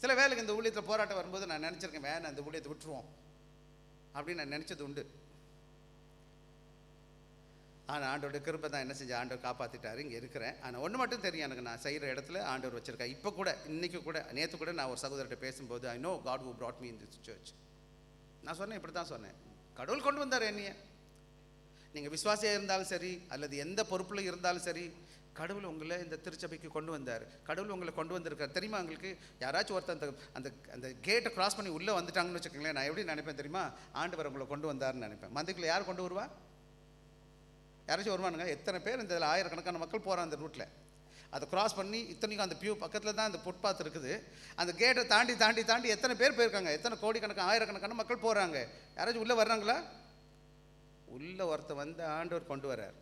சில வேலைக்கு இந்த ஊழியத்தில் போராட்டம் வரும்போது நான் நினச்சிருக்கேன், வேணாம் இந்த ஊழியத்தை விட்டுருவோம் அப்படின்னு நான் நினச்சது உண்டு. ஆனால் ஆண்டோட கிருபை தான் என்ன செஞ்சு ஆண்டவர் காப்பாற்றிட்டாரு, இங்கே இருக்கிறேன். ஆனால் ஒன்று மட்டும் தெரியும் எனக்கு, நான் செய்கிற இடத்துல ஆண்டவர் வச்சுருக்கேன். இப்போ கூட இன்றைக்கி கூட நேற்று கூட நான் ஒரு சகோதரர்கிட்ட பேசும்போது, I know God who brought me in this church. நான் சொன்னேன், இப்படி தான் சொன்னேன், கடவுள் கொண்டு வந்தார் என்னைய. நீங்கள் விசுவாசியாக இருந்தாலும் சரி அல்லது எந்த பொறுப்பில் இருந்தாலும் சரி, கடவுள் உங்களை இந்த திருச்சபைக்கு கொண்டு வந்தார். கடவுள் உங்களை கொண்டு வந்திருக்கார் தெரியுமா உங்களுக்கு? யாராச்சும் ஒருத்தர் அந்த அந்த அந்த கேட்டை கிராஸ் பண்ணி உள்ளே வந்துட்டாங்கன்னு வச்சுக்கோங்களேன், நான் எப்படி நினைப்பேன் தெரியுமா? ஆண்டவர் உங்களை கொண்டு வந்தார்னு நினைப்பேன். மந்தைக்குள்ளே யார் கொண்டு வருவா? யாராச்சும் வருவானுங்க? எத்தனை பேர் இந்த ஆயிரக்கணக்கான மக்கள் போகிறான் அந்த ரூட்டில். அதை கிராஸ் பண்ணி இத்தனைக்கும் அந்த பியூ பக்கத்தில் தான் அந்த ஃபுட்பாத் இருக்குது. அந்த கேட்டை தாண்டி தாண்டி தாண்டி எத்தனை பேர் போயிருக்காங்க, எத்தனை கோடிக்கணக்கான ஆயிரக்கணக்கான மக்கள் போகிறாங்க. யாராச்சும் உள்ளே வர்றாங்களா? உள்ளே ஒருத்தர் வந்து ஆண்டவர் கொண்டு வர்றார்.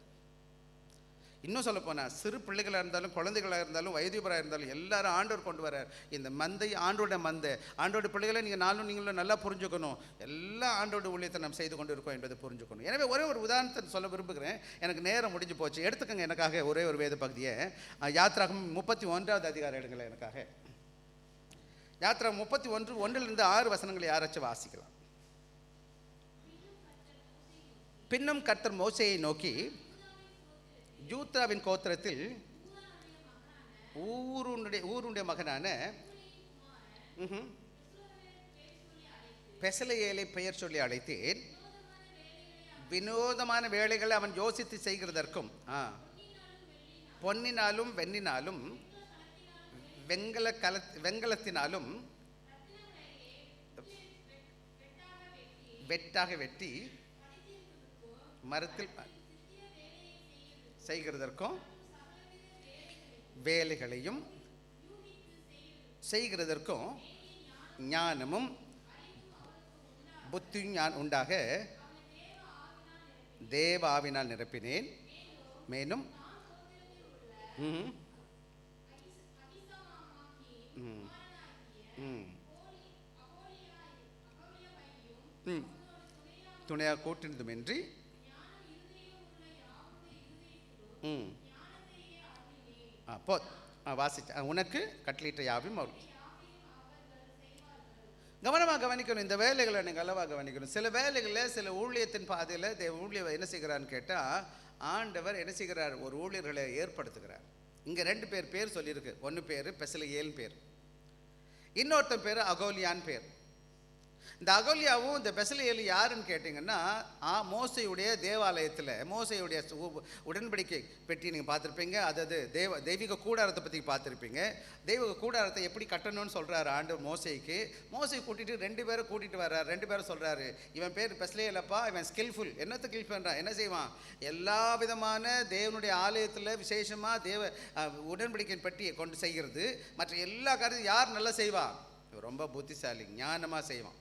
இன்னும் சொல்ல போனால் சிறு பிள்ளைகளாக இருந்தாலும் குழந்தைகளாக இருந்தாலும் வயதிபராக இருந்தாலும் எல்லாரும் ஆண்டவர் கொண்டு வர்றார். இந்த மந்தை ஆண்டோட மந்தை, ஆண்டோட பிள்ளைகளை நீங்கள் நானும் நீங்களும் நல்லா புரிஞ்சுக்கணும். எல்லா ஆண்டோட ஊழியத்தை நம்ம செய்து கொண்டு இருக்கோம் என்பதை புரிஞ்சுக்கணும். எனவே ஒரே ஒரு உதாரணத்தை சொல்ல விரும்புகிறேன், எனக்கு நேரம் முடிஞ்சு போச்சு. எடுத்துக்கங்க எனக்காக ஒரே ஒரு வேத பகுதியை. யாத்ராகம் 31வது அதிகாரம் எடுங்களேன் எனக்காக. யாத்ராகம் 31 1லிருந்து 6 வசனங்களை யாராச்சும் வாசிக்கலாம். பின்னும் கர்த்தர் மோசேயை நோக்கி, யூதாவின் கோத்திரத்தில் ஊருடைய மகனான பெசலெயேலை பெயர் சொல்லி அழைத்தேன். வினோதமான வேலைகளை அவன் யோசித்து செய்கிறதற்கும், பொன்னினாலும் வெண்ணினாலும் வெங்கலத்தினாலும் வெட்டாக வெட்டி மரத்தில் செய்கிறதற்கும் வேலைகளையும் செய்கிறதற்கும் ஞானமும் புத்தியும் உண்டாக தேவ ஆவினால் நிரப்பினேன். மேலும் துணையாக கூட்டினதுமின்றி வாசிச்ச உனக்கு கட்டளையிட்ட யாவையும் அவர். கவனமாக கவனிக்கணும், இந்த வேலைகளை நீங்கள் அளவாக கவனிக்கணும். சில வேலைகளில் சில ஊழியத்தின் பாதையில் ஊழியர் என்ன செய்கிறான்னு கேட்டால், ஆண்டவர் என்ன செய்கிறார், ஒரு ஊழியர்களை ஏற்படுத்துகிறார். இங்கே 2 பேர் சொல்லியிருக்கு. ஒன்று பேர் பெசலெயேல் பேர், இன்னொருத்தன் பேர் அகோலியான் பேர். இந்த அகோலியாவும் இந்த பெசலெயேல் யாருன்னு கேட்டிங்கன்னா, மோசையுடைய தேவாலயத்தில் மோசையுடைய உடன்படிக்கை பெட்டி நீங்கள் பார்த்துருப்பீங்க. அதாவது தெய்வீக கூடாரத்தை பற்றி பார்த்துருப்பீங்க. தெய்வீக கூடாரத்தை எப்படி கட்டணும்னு சொல்கிறாரு ஆண்டவர் மோசைக்கு. மோசை கூட்டிகிட்டு 2 பேரை கூட்டிகிட்டு வர்றார். 2 பேரும் சொல்கிறாரு, இவன் பேர் பெசலெயேலப்பா, இவன் ஸ்கில்ஃபுல். என்னத்தை கில் பண்ணுறான், என்ன செய்வான், எல்லா விதமான தேவனுடைய ஆலயத்தில் விசேஷமாக உடன்படிக்கை பெட்டியை கொண்டு செய்கிறது. மற்ற எல்லா காரியத்தையும் யார் நல்லா செய்வான், ரொம்ப புத்திசாலி ஞானமாக செய்வான்.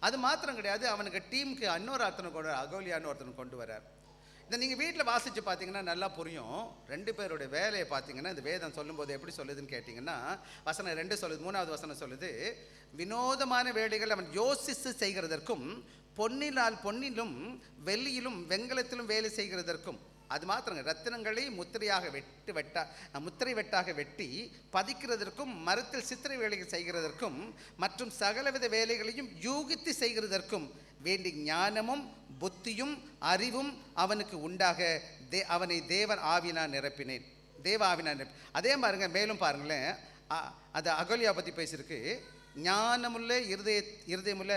அது மாத்திரம் கிடையாது, அவனுக்கு டீமுக்கு இன்னொரு அகோலியான்னு ஒருத்தனை கொண்டு வர்றார். இதை நீங்கள் வீட்டில் வாசித்து பார்த்தீங்கன்னா நல்லா புரியும். 2 பேருடைய வேலையை பார்த்தீங்கன்னா இந்த வேதம் சொல்லும்போது எப்படி சொல்லுதுன்னு கேட்டிங்கன்னா, வசனம் 2 சொல்லுது, 3வது வசனம் சொல்லுது, வினோதமான வேலைகள் அவன் யோசித்து செய்கிறதற்கும் பொன்னிலும் வெள்ளியிலும் வெங்கலத்திலும் வேலை செய்கிறதற்கும். அது மாத்திரங்க, ரத்தினங்களை முத்திரை வெட்டாக வெட்டி பதிக்கிறதற்கும் மரத்தில் சித்திரை வேலைகள் செய்கிறதற்கும் மற்றும் சகலவித வேலைகளையும் யூகித்து செய்கிறதற்கும் வேண்டி ஞானமும் புத்தியும் அறிவும் அவனுக்கு உண்டாக அவனை தேவன் ஆவினால் நிரப்பினேன். தேவ ஆவினால் நிரப்பி. அதே பாருங்க, மேலும் பாருங்களேன், அது அகோலியா பற்றி பேசியிருக்கு. ஞானமுள்ள இருதயமுள்ள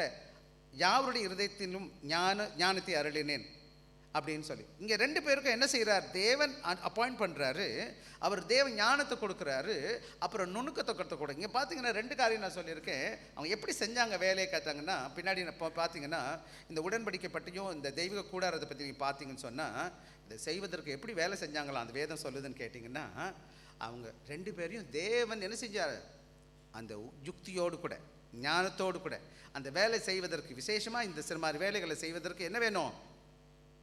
யாவருடைய இருதயத்திலும் ஞானத்தை அருளினேன் அப்படின்னு சொல்லி. இங்கே 2 பேருக்கும் என்ன செய்கிறார், தேவன் அப்பாயிண்ட் பண்ணுறாரு. அவர் தேவன் ஞானத்தை கொடுக்குறாரு, அப்புறம் நுணுக்கத்தை கொடுக்க. இங்கே பார்த்தீங்கன்னா 2 காரியம் நான் சொல்லியிருக்கேன். அவங்க எப்படி செஞ்சாங்க வேலையை கேட்டாங்கன்னா, பின்னாடி பார்த்தீங்கன்னா இந்த உடன்படிக்கை பற்றியும் இந்த தெய்வீக கூடாரத்தை பற்றி நீங்கள் பார்த்தீங்கன்னு சொன்னால், இதை செய்வதற்கு எப்படி வேலை செஞ்சாங்களாம் அந்த வேதம் சொல்லுதுன்னு கேட்டிங்கன்னா, அவங்க 2 பேரையும் தேவன் என்ன செஞ்சார், அந்த யுக்தியோடு கூட ஞானத்தோடு கூட அந்த வேலை செய்வதற்கு, விசேஷமாக இந்த சில மாதிரி வேலைகளை செய்வதற்கு என்ன வேணும்,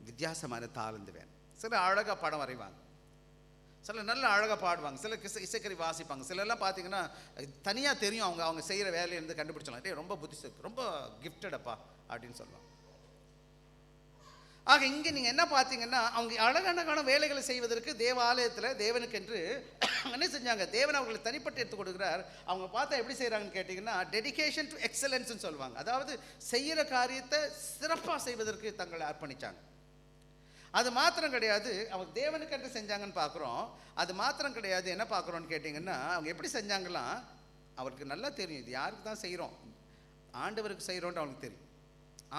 வித்தியாசமான தாளந்து வேணும். சில அழகாக படம் வரைவாங்க, சில நல்ல அழகாக பாடுவாங்க, சில இசைக்கறி வாசிப்பாங்க. சிலர்லாம் பார்த்தீங்கன்னா தனியாக தெரியும் அவங்க செய்கிற வேலையிலேருந்து கண்டுபிடிச்சலாம், ரொம்ப புத்திசாலி, ரொம்ப கிஃப்டடப்பா அப்படின்னு சொல்லுவாங்க. ஆக இங்கே நீங்கள் என்ன பார்த்தீங்கன்னா, அவங்க அழகான வேலைகளை செய்வதற்கு தேவாலயத்தில் தேவனுக்கென்று என்ன செஞ்சாங்க, தேவன் அவர்களை தனிப்பட்டு எடுத்து கொடுக்குறார். அவங்க பார்த்தா எப்படி செய்கிறாங்கன்னு கேட்டிங்கன்னா, டெடிகேஷன் டு எக்ஸலன்ஸ்ன்னு சொல்லுவாங்க. அதாவது செய்கிற காரியத்தை சிறப்பாக செய்வதற்கு தங்களை அர்ப்பணித்தாங்க. அது மாத்திரம் கிடையாது, அவங்க தேவனுக்கு என்று செஞ்சாங்கன்னு பார்க்குறோம். அது மாத்திரம் கிடையாது, என்ன பார்க்குறோன்னு கேட்டிங்கன்னா, அவங்க எப்படி செஞ்சாங்களாம், அவருக்கு நல்லா தெரியும் இது யாருக்கு தான் செய்கிறோம், ஆண்டவருக்கு செய்கிறோன்ட்டு அவங்களுக்கு தெரியும்.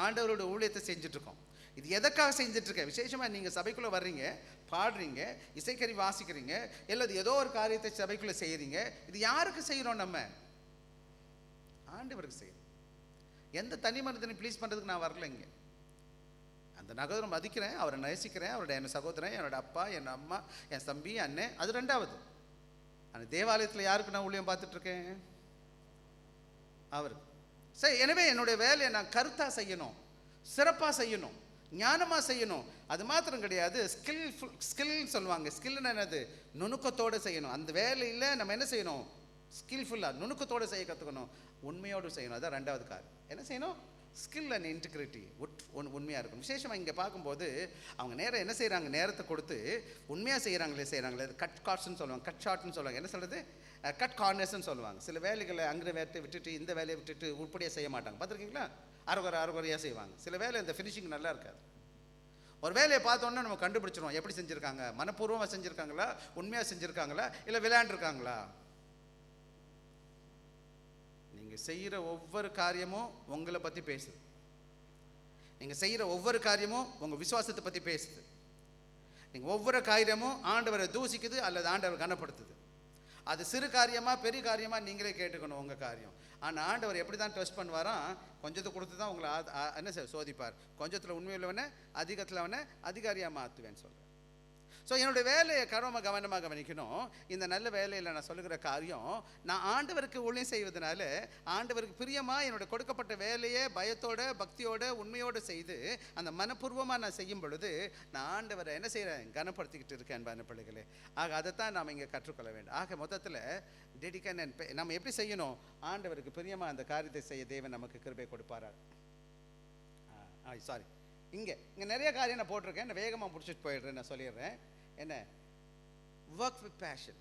ஆண்டவரோட ஊழியத்தை செஞ்சுட்ருக்கோம். இது எதற்காக செஞ்சிட்ருக்கேன், விசேஷமாக நீங்கள் சபைக்குள்ளே வர்றீங்க, பாடுறீங்க, இசைக்கறி வாசிக்கிறீங்க, இல்லை ஏதோ ஒரு காரியத்தை சபைக்குள்ளே செய்கிறீங்க. இது யாருக்கு செய்கிறோம், நம்ம ஆண்டவருக்கு செய்கிறோம். எந்த தனி மனிதனை ப்ளீஸ் பண்ணுறதுக்கு நான் வரல. இங்கே அந்த நகரை மதிக்கிறேன், அவரை நேசிக்கிறேன், அவரோட என் சகோதரன், என்னோட அப்பா, என் அம்மா, என் தம்பி, அண்ணன், அது ரெண்டாவது. அந்த தேவாலயத்தில் யாருக்கு நான் ஊழியம் பார்த்துட்ருக்கேன், அவருக்கு. சரி, எனவே என்னுடைய வேலையை நான் கருத்தாக செய்யணும், சிறப்பாக செய்யணும், ஞானமாக செய்யணும். அது மாத்திரம் கிடையாது, ஸ்கில் சொல்லுவாங்க. ஸ்கில்னு என்னது, நுணுக்கத்தோடு செய்யணும். அந்த வேலையில் நம்ம என்ன செய்யணும், ஸ்கில்ஃபுல்லாக நுணுக்கத்தோடு செய்ய கற்றுக்கணும், உண்மையோடு செய்யணும். அதான் ரெண்டாவது காரியம். என்ன செய்யணும், ஸ்கில் அண்ட் இன்டிகிரிட்டி, உண்மையாக இருக்கும். விசேஷமாக இங்கே பார்க்கும்போது அவங்க நேரம் என்ன செய்கிறாங்க, நேரத்தை கொடுத்து உண்மையாக செய்கிறாங்களே கட் கார்ட்ஸ்ன்னு சொல்லுவாங்க, கட் ஷார்ட்னு சொல்லுவாங்க. என்ன சொல்கிறது, கட் கார்னர்ஸ்ன்னு சொல்லுவாங்க. சில வேலைகளை அங்கே விட்டுட்டு இந்த வேலையை விட்டுட்டு உருப்படியாக செய்ய மாட்டாங்க. பார்த்துருக்கீங்களா, அரைகுறையாக செய்வாங்க. சில வேலை இந்த ஃபினிஷிங் நல்லா இருக்காது. ஒரு வேலையை பார்த்தோன்னா நம்ம கண்டுபிடிச்சிருவோம், எப்படி செஞ்சுருக்காங்க, மனப்பூர்வமாக செஞ்சுருக்காங்களா, உண்மையாக செஞ்சுருக்காங்களா, இல்லை விளையாண்டுருக்காங்களா. நீங்கள் செய்கிற ஒவ்வொரு காரியமும் உங்களை பற்றி பேசுது. நீங்கள் செய்கிற ஒவ்வொரு காரியமும் உங்கள் விசுவாசத்தை பற்றி பேசுது. நீங்கள் ஒவ்வொரு காரியமும் ஆண்டவரை தூசிக்குது அல்லது ஆண்டவரை கனப்படுத்துது. அது சிறு காரியமாக பெரிய காரியமாக நீங்களே கேட்டுக்கணும் உங்கள் காரியம். ஆனால் ஆண்டவர் எப்படி தான் டெஸ்ட் பண்ணுவாராம், கொஞ்சத்தை கொடுத்து தான் உங்களை என்ன சோதிப்பார். கொஞ்சத்தில் உண்மை உள்ளவனை அதிகத்தில் அவனை அதிகாரியாக மாற்றுவேன்னு சொல்கிறார். ஸோ என்னுடைய வேலையை கவனமாக கவனிக்கணும். இந்த நல்ல வேலையில் நான் சொல்லுகிற காரியம், நான் ஆண்டவருக்கு ஊழியம் செய்வதனால ஆண்டவருக்கு பிரியமாக என்னோட கொடுக்கப்பட்ட வேலையை பயத்தோட பக்தியோட உண்மையோடு செய்து அந்த மனப்பூர்வமாக நான் செய்யும் பொழுது நான் ஆண்டவரை என்ன செய்கிறேன், கனப்படுத்திக்கிட்டு இருக்கேன் அன்பான பிள்ளைகளே. ஆக அதைத்தான் நாம் இங்கே கற்றுக்கொள்ள வேண்டும். ஆக மொத்தத்தில் டெடிக்கன் நம்ம எப்படி செய்யணும், ஆண்டவருக்கு பிரியமாக அந்த காரியத்தை செய்ய தேவன் நமக்கு கிருபை கொடுப்பாரா. சாரி, இங்கே நிறைய காரியம் நான் போட்டிருக்கேன், நான் வேகமாக முடிச்சுட்டு போயிடுறேன். நான் சொல்லிடுறேன், என்ன ஒர்க் வித் பேஷன்,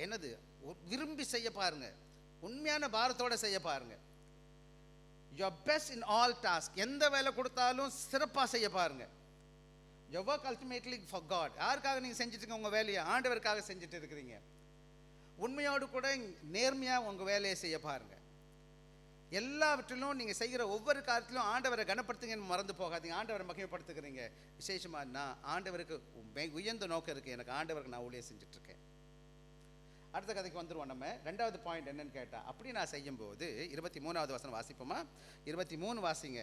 என்னது விரும்பி செய்ய பாருங்க, உண்மையான பாரத்தோட செய்ய பாருங்க. your best in all tasks, எந்த வேலை கொடுத்தாலும் சிறப்பாக செய்ய பாருங்க. your work ultimately for God, யாருக்காக நீங்கள் செஞ்சுட்டு இருக்கீங்க, உங்கள் வேலையை ஆண்டவருக்காக செஞ்சுட்டு இருக்கிறீங்க. உண்மையோடு கூட நேர்மையாக உங்கள் வேலையை செய்ய பாருங்க. எல்லாவற்றிலும் நீங்கள் செய்கிற ஒவ்வொரு காரியத்திலும் ஆண்டவரை கனப்படுத்துங்கன்னு மறந்து போகாதீங்க. ஆண்டவரை மகிமைப்படுத்துகிறீங்க. விசேஷமாக நான் ஆண்டவருக்கு உயர்ந்த நோக்கம் இருக்குது, எனக்கு ஆண்டவருக்கு நான் ஊழியம் செஞ்சுட்ருக்கேன். அடுத்த கதைக்கு வந்துடுவோம். நம்ம ரெண்டாவது பாயிண்ட் என்னன்னு கேட்டால், அப்படி நான் செய்யும்போது 23வது வசனம் வாசிப்போமா, 23 வாசிங்க.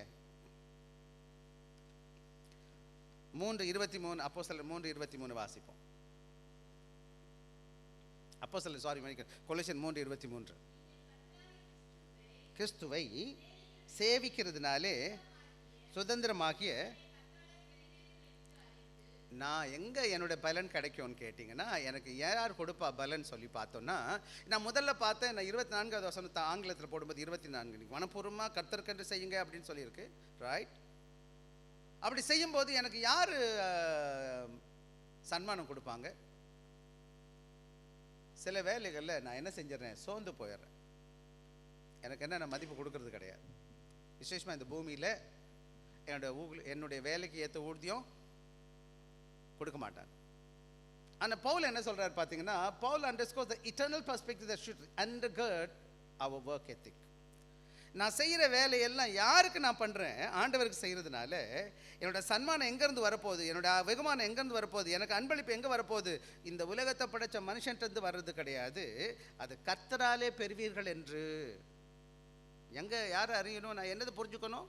3:23 அப்போஸ்தலர் 3:23 வாசிப்போம். கொலோசியர் 3:23. கிறிஸ்துவை சேவிக்கிறதுனாலே சுதந்திரமாகிய நான் எங்கே என்னுடைய பலன் கிடைக்கும்னு கேட்டிங்கன்னா, எனக்கு யார் கொடுப்பா பலன் சொல்லி பார்த்தோன்னா, நான் முதல்ல பார்த்தேன், நான் 24வது வசனத்தை ஆங்கிலத்தில் போடும்போது 24 மனப்பூர்வமாக கர்த்தருக்கென்று செய்யுங்க அப்படின்னு சொல்லியிருக்கு, ரைட். அப்படி செய்யும்போது எனக்கு யார் சன்மானம் கொடுப்பாங்க. சில வேலைகளில் நான் என்ன செஞ்சிடறேன், சோர்ந்து போயிடுறேன். எனக்கு என்ன மதிப்பு கொடுக்கறது கிடையாது. விசேஷமாக இந்த பூமியில் என்னுடைய வேலைக்கு ஏற்ற ஊதியம் கொடுக்க மாட்டாங்க. ஆனால் பவுல் என்ன சொல்கிறார் பார்த்தீங்கன்னா, Pavul underscores the eternal perspective that should undergird our work ethic. நான் செய்கிற வேலையெல்லாம் யாருக்கு நான் பண்ணுறேன், ஆண்டவருக்கு செய்கிறதுனால என்னோட சன்மானம் எங்கேருந்து வரப்போகுது, என்னோட வெகுமானம் எங்கேருந்து வரப்போகுது, எனக்கு அன்பளிப்பு எங்கே வரப்போகுது, இந்த உலகத்தை படைத்த மனுஷன்ட்டு வர்றது கிடையாது, அது கர்த்தராலே பெறுவீர்கள் என்று. எங்கே யாரை அறியணும், நான் என்னது புரிஞ்சுக்கணும்.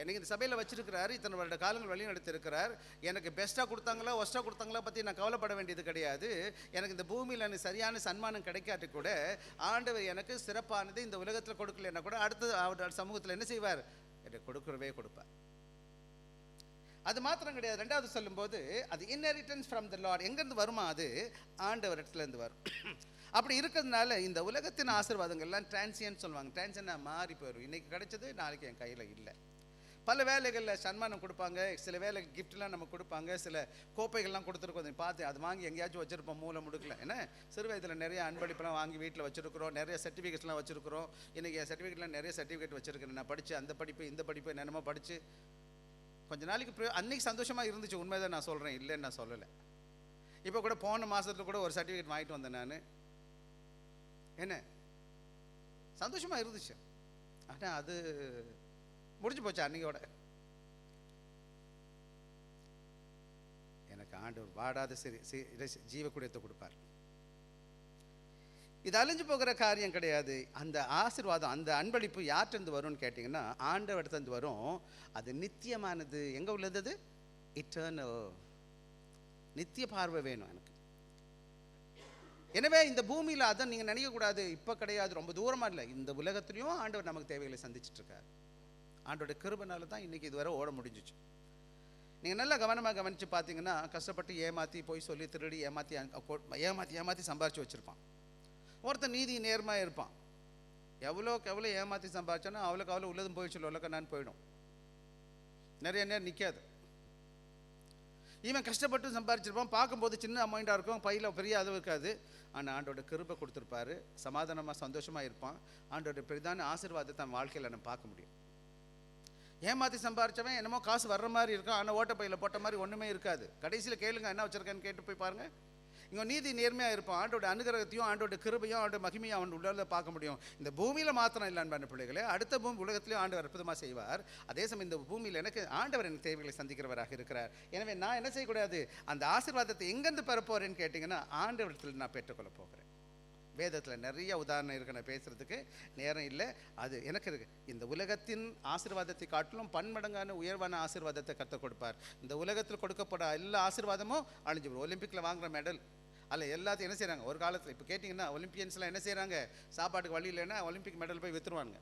எனக்கு இந்த சபையில் வச்சிருக்கிறாரு, இத்தனை வருட காலங்கள் வழி நடத்திருக்கிறார். எனக்கு பெஸ்ட்டாக கொடுத்தாங்களா ஒஸ்ட்டாக கொடுத்தாங்களா பற்றி நான் கவலைப்பட வேண்டியது கிடையாது. எனக்கு இந்த பூமியில் எனக்கு சரியான சன்மானம் கிடைக்காட்டி கூட ஆண்டவர் எனக்கு சிறப்பானது இந்த உலகத்தில் கொடுக்கலன்னா கூட அடுத்து அவர் சமூகத்தில் என்ன செய்வார், எனக்கு கொடுப்பார். அது மாத்திரம் கிடையாது. ரெண்டாவது சொல்லும்போது அது இன்ஹெரிட்டன்ஸ் ஃப்ரம் த லார்ட், எங்கேருந்து வருமா, அது ஆண்டவர் இடத்துலேருந்து வரும். அப்படி இருக்கிறதுனால இந்த உலகத்தின் ஆசீர்வாதங்கள்லாம் டிரான்சியன்ட் சொல்லுவாங்க. டிரான்சியன்ட் மாறி போயிடும். இன்றைக்கி கிடைச்சது நாளைக்கு என் கையில் இல்லை. பல வேலைகளில் சன்மானம் கொடுப்பாங்க, சில வேலை கிஃப்ட்லாம் நம்ம கொடுப்பாங்க, சில கோப்பைகள்லாம் கொடுத்துருக்கோம். அதை பார்த்து அது வாங்கி எங்கேயாச்சும் வச்சுருப்போம், மூளை முடுக்கல. ஏன்னா சிறு வயதில் நிறைய அன்பளிப்பெல்லாம் வாங்கி வீட்டில் வச்சுருக்கிறோம், நிறைய சர்டிஃபிகேட்ஸ்லாம் வச்சுருக்கிறோம். இன்றைக்கி என் சர்டிஃபிகேட்லாம் நிறைய சர்டிஃபிகேட் வச்சுருக்கேன். நான் படித்து அந்த படிப்பு இந்த படிப்பு என்னென்னமோ படித்து கொஞ்ச நாளைக்கு அன்னைக்கு சந்தோஷமாக இருந்துச்சு, உண்மைதான் நான் சொல்கிறேன், இல்லைன்னு நான் சொல்லலை. இப்போ கூட போன மாதத்தில் கூட ஒரு சர்டிஃபிகேட் வாங்கிட்டு வந்தேன் நான். என்ன சந்தோஷமாக இருந்துச்சு. ஆனால் அது முடிஞ்சு போச்சு அன்னையோட. எனக்கு ஆண்டவர் வாடாத ஜீவக்குடியத்தை கொடுப்பார். இது அழிஞ்சு போகிற காரியம் கிடையாது. அந்த ஆசீர்வாதம், அந்த அன்பளிப்பு யார்கிட்டருந்து வரும்னு கேட்டிங்கன்னா ஆண்டவர்கிட்டருந்து வரும். அது நித்தியமானது. எங்கே உள்ளது? இட்டர்னல். நித்திய பார்வை வேணும் எனக்கு. எனவே இந்த பூமியில் அதை நீங்கள் நினைக்கக்கூடாது, இப்போ கிடையாது, ரொம்ப தூரமாக இல்லை. இந்த உலகத்துலேயும் ஆண்டவர் நமக்கு தேவைகளை சந்திச்சிட்ருக்கார். ஆண்டோட கிருபைனால தான் இன்றைக்கி இதுவரை ஓட முடிஞ்சிச்சு. நீங்கள் நல்லா கவனமாக கவனித்து பார்த்தீங்கன்னா, கஷ்டப்பட்டு ஏமாற்றி போய் சொல்லி திருடி ஏமாற்றி சம்பாரித்து வச்சுருப்பான். ஒருத்தன் நீதி நேர்மையாக இருப்பான். எவ்வளோக்கு எவ்வளோ ஏமாற்றி சம்பாதிச்சானோ அவ்வளோக்கு அவ்வளோ உள்ளதும் போயிடுச்சு, உள்ளக்க நான் போயிடும். நிறைய நேரம் நிற்காது. இவன் கஷ்டப்பட்டு சம்பாரிச்சிருப்பான், பார்க்கும்போது சின்ன அமௌண்ட்டாக இருக்கும், பையில் பெரிய அளவு இருக்காது. ஆனால் ஆண்டோட கிருபை கொடுத்துருப்பாரு, சமாதானமாக சந்தோஷமாக இருப்பான். ஆண்டோட பெரிதான ஆசீர்வாதத்தை தன் வாழ்க்கையில் நம்ம பார்க்க முடியும். ஏமாற்றி சம்பாரிச்சவன் என்னமோ காசு வர்ற மாதிரி இருக்கும், ஆனால் ஓட்ட பையில் போட்ட மாதிரி ஒன்றுமே இருக்காது. கடைசியில் கேளுங்க என்ன வச்சுருக்கேன்னு கேட்டு போய் பாருங்கள். இங்கே நீதி நேர்மையாக இருப்பான். ஆண்டோட அனுகிரகத்தையும் ஆண்டோட கிருபையும் ஆண்டோட மகிமையும் அவன் உள்ளதில் பார்க்க முடியும். இந்த பூமியில் மாத்திரம் இல்லை அன்பான பிள்ளைகளே, அடுத்த உலகத்திலையும் ஆண்டவர் அற்புதமாக செய்வார். அதே சமயம் இந்த பூமியில் ஆண்டவர் எனக்கு தேவைகளை சந்திக்கிறவராக இருக்கிறார். எனவே நான் என்ன செய்யக்கூடாது? அந்த ஆசீர்வாதத்தை எங்கேருந்து பெற போகிறேன்னு கேட்டிங்கன்னா ஆண்டவரத்தில் நான் பெற்றுக்கொள்ள போகிறேன். வேதத்தில் நிறைய உதாரணம் இருக்குது, நான் பேசுகிறதுக்கு நேரம் இல்லை. அது எனக்கு இருக்குது. இந்த உலகத்தின் ஆசீர்வாதத்தை காட்டிலும் பன்மடங்கான உயர்வான ஆசீர்வாதத்தை கற்றுக் கொடுப்பார். இந்த உலகத்தில் கொடுக்கப்பட எல்லா ஆசீர்வாதமும் அழிஞ்சு போடும். ஒலிம்பிக்கில் வாங்குகிற மெடல் அல்ல எல்லாத்தையும் என்ன செய்கிறாங்க ஒரு காலத்தில். இப்போ கேட்டிங்கன்னா ஒலிம்பியன்ஸ்லாம் என்ன செய்கிறாங்க? சாப்பாட்டுக்கு வழி இல்லைன்னா ஒலிம்பிக் மெடல் போய் விற்றுருவாங்க.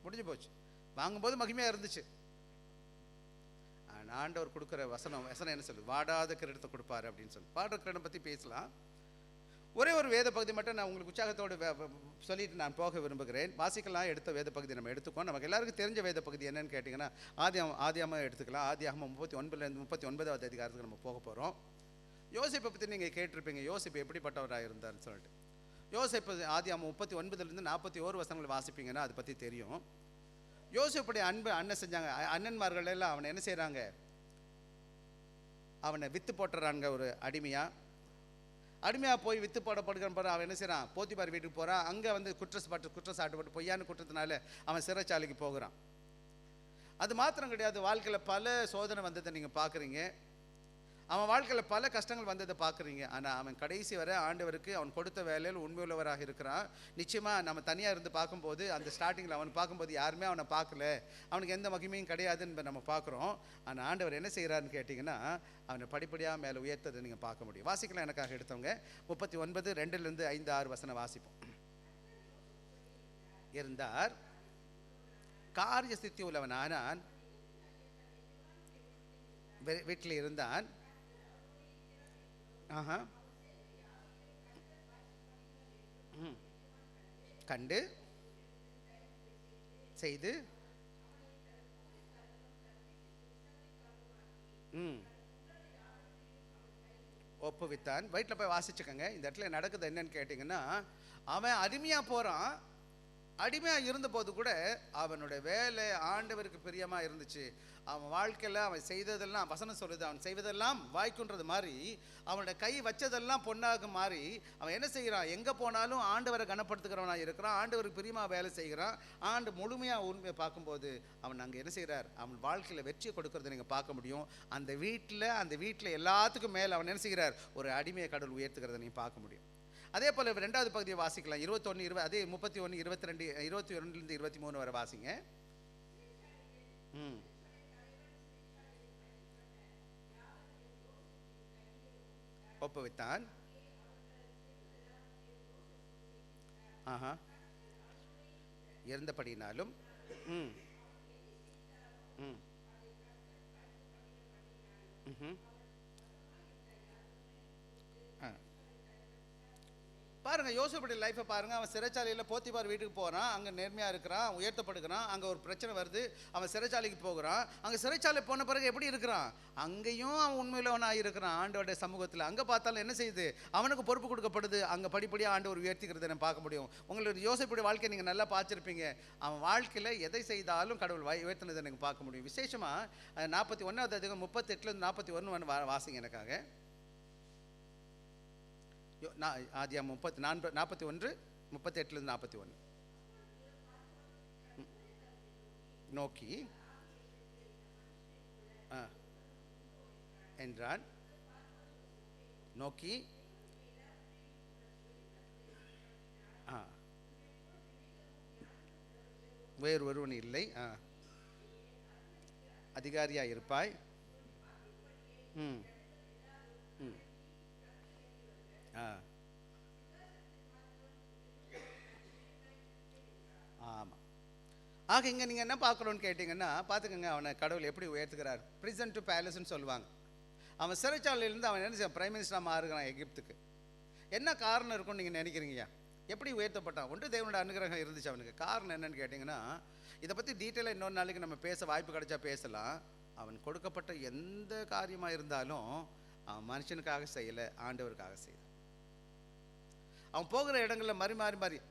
முடிஞ்சு போச்சு. வாங்கும்போது மகிமையாக இருந்துச்சு. ஆண்டவர் கொடுக்குற வசனம் என்ன சொல்லுது? வாடாத கிரீடத்தை கொடுப்பாரு அப்படின்னு சொல்லி. பாடுற கிரீடம் பற்றி பேசலாம். ஒரே ஒரு வேத பகுதி மட்டும் நான் உங்களுக்கு உற்சாகத்தோடு சொல்லிட்டு நான் போக விரும்புகிறேன். வாசிக்கலாம். எடுத்த வேத பகுதி நம்ம எடுத்துக்கோம். நமக்கு எல்லாருக்கும் தெரிஞ்ச வேத பகுதி என்னன்னு கேட்டிங்கன்னா ஆதியாகமம் எடுத்துக்கலாம். ஆதியாகமம் 39 39வது அதிகாரத்துக்கு நம்ம போக போகிறோம். யோசேப்பை பற்றி நீங்கள் கேட்டிருப்பீங்க, யோசேப்பு எப்படிப்பட்டவராக இருந்தார்னு சொல்லிட்டு. யோசேப்பு ஆதியாகமம் 39 41 வசனங்கள் வாசிப்பீங்கன்னா அதை பற்றி தெரியும். யோசேப்புடைய அண்ணன் செஞ்சாங்க. அண்ணன்மார்கள் எல்லாம் அவனை என்ன செய்கிறாங்க? அவனை வித்து போட்டுறாங்க. ஒரு அடிமையாக போய் வித்து போடப்படுகிற போகிற அவன் என்ன செய்கிறான்? போத்திபார் வீட்டுக்கு போகிறான். அங்கே வந்து குற்றச்சாட்டுப்பட்டு பொய்யான குற்றத்தினால அவன் சிறைச்சாலைக்கு போகிறான். அது மாத்திரம் கிடையாது, வாழ்க்கையில் பல சோதனை வந்ததை நீங்கள் பார்க்குறீங்க. அவன் வாழ்க்கையில் பல கஷ்டங்கள் வந்ததை பார்க்குறீங்க. ஆனால் அவன் கடைசி வரை ஆண்டவருக்கு அவன் கொடுத்த வேலையில் உண்மையுள்ளவராக இருக்கிறான். நிச்சயமாக நம்ம தனியாக இருந்து பார்க்கும்போது அந்த ஸ்டார்டிங்கில் அவன் பார்க்கும்போது யாருமே அவனை பார்க்கல, அவனுக்கு எந்த மகிமையும் கிடையாதுன்னு நம்ம பார்க்குறோம். ஆனால் ஆண்டவர் என்ன செய்கிறாருன்னு கேட்டிங்கன்னா அவனை படிப்படியாக மேலே உயர்த்ததை நீங்கள் பார்க்க முடியும். வாசிக்கலாம். எனக்காக எடுத்தவங்க 39 2 5 6 வசனம் வாசிப்போம். இருந்தார், காரிய சித்தி உள்ளவன் ஆனான், வீட்டில் இருந்தான். கண்டு செய்து ஒப்புவித்தான். வீட்டில் போய் வாசிச்சுக்கோங்க. இந்த இடத்துல நடக்குது என்னன்னு கேட்டிங்கன்னா, அவன் அடிமையாக போகிறான். அடிமையாக இருந்தபோது கூட அவனுடைய வேலை ஆண்டவருக்கு பிரியமாக இருந்துச்சு. அவன் வாழ்க்கையில் அவன் செய்ததெல்லாம், வசனம் சொல்லுது, அவன் செய்வதெல்லாம் வாய்க்குன்றது மாதிரி அவனுடைய கை வச்சதெல்லாம் பொண்ணாக மாறி அவன் என்ன செய்கிறான்? எங்கே போனாலும் ஆண்டவரை கனப்படுத்துகிறவனாக இருக்கிறான். ஆண்டவருக்கு பிரியமாக வேலை செய்கிறான். ஆண்டு முழுமையாக உண்மையை பார்க்கும்போது அவன் அங்கே என்ன செய்கிறார்? அவன் வாழ்க்கையில் வெற்றியை கொடுக்கறத நீங்கள் பார்க்க முடியும். அந்த வீட்டில் எல்லாத்துக்கும் மேலே அவன் என்ன செய்கிறார்? ஒரு அடிமையை கடவுள் உயர்த்துக்கிறத நீங்கள் பார்க்க முடியும். அதே போல் ரெண்டாவது பகுதியை வாசிக்கலாம். 21 20 அதே 31 22 21 23 வரை வாசிங்க. ஒப்புவித்தான். இருந்தபடினாலும் பாருங்கள், யோசேப்புடைய லைஃப்பை பாருங்கள். அவன் சிறைச்சாலையில் போத்திபார் வீட்டுக்கு போகிறான், அங்கே நேர்மையாக இருக்கிறான், உயர்த்தப்படுகிறான். அங்கே ஒரு பிரச்சனை வருது, அவன் சிறைச்சாலைக்கு போகிறான். அங்கே சிறைச்சாலை போன பிறகு எப்படி இருக்கிறான்? அங்கேயும் அவன் உண்மையிலவனாக இருக்கிறான் ஆண்டவருடைய சமூகத்தில். அங்கே பார்த்தாலும் என்ன செய்யுது? அவனுக்கு பொறுப்பு கொடுக்கப்படுது. அங்கே படிப்படியாக ஆண்டவர் உயர்த்திக்கிறத நம்ம பார்க்க முடியும். உங்களுக்கு யோசேப்புடைய வாழ்க்கையை நீங்கள் நல்லா பார்த்துருப்பீங்க. அவன் வாழ்க்கையில் எதை செய்தாலும் கடவுள் உயர்த்தினதை நீங்கள் பார்க்க முடியும். விசேஷமாக 41வது அதிகம் 38 41 வாசிங்க எனக்காக. ஆதியாகமம் 41 38 41 நோக்கி என்றான். நோக்கி வேறு ஒருவன் இல்லை, அதிகாரியாக இருப்பாய். ஆமாம். ஆக இங்கே நீங்கள் என்ன பார்க்கணுன்னு கேட்டிங்கன்னா, பார்த்துக்கோங்க அவனை கடவுள் எப்படி உயர்த்துக்கிறார். பிரிசன் டு பேலஸ்ன்னு சொல்லுவாங்க. அவன் சிறைச்சாலையிலேருந்து அவன் என்ன செய்ய பிரைம் மினிஸ்டராக மாறுகிறான் எகிப்துக்கு. என்ன காரணம் இருக்கும்னு நீங்கள் நினைக்கிறீங்க? எப்படி உயர்த்தப்பட்டான்? ஒன்று தேவனோட அனுகிரகம் இருந்துச்சு அவனுக்கு. காரணம் என்னன்னு கேட்டிங்கன்னா, இதை பற்றி டீட்டெயிலாக இன்னொரு நாளைக்கு நம்ம வாய்ப்பு கிடைச்சா பேசலாம். அவன் கொடுக்கப்பட்ட எந்த காரியமாக இருந்தாலும் அவன் மனுஷனுக்காக செய்யலை, ஆண்டவருக்காக செய்யலை. அவன் போகிற இடங்களில் மாறி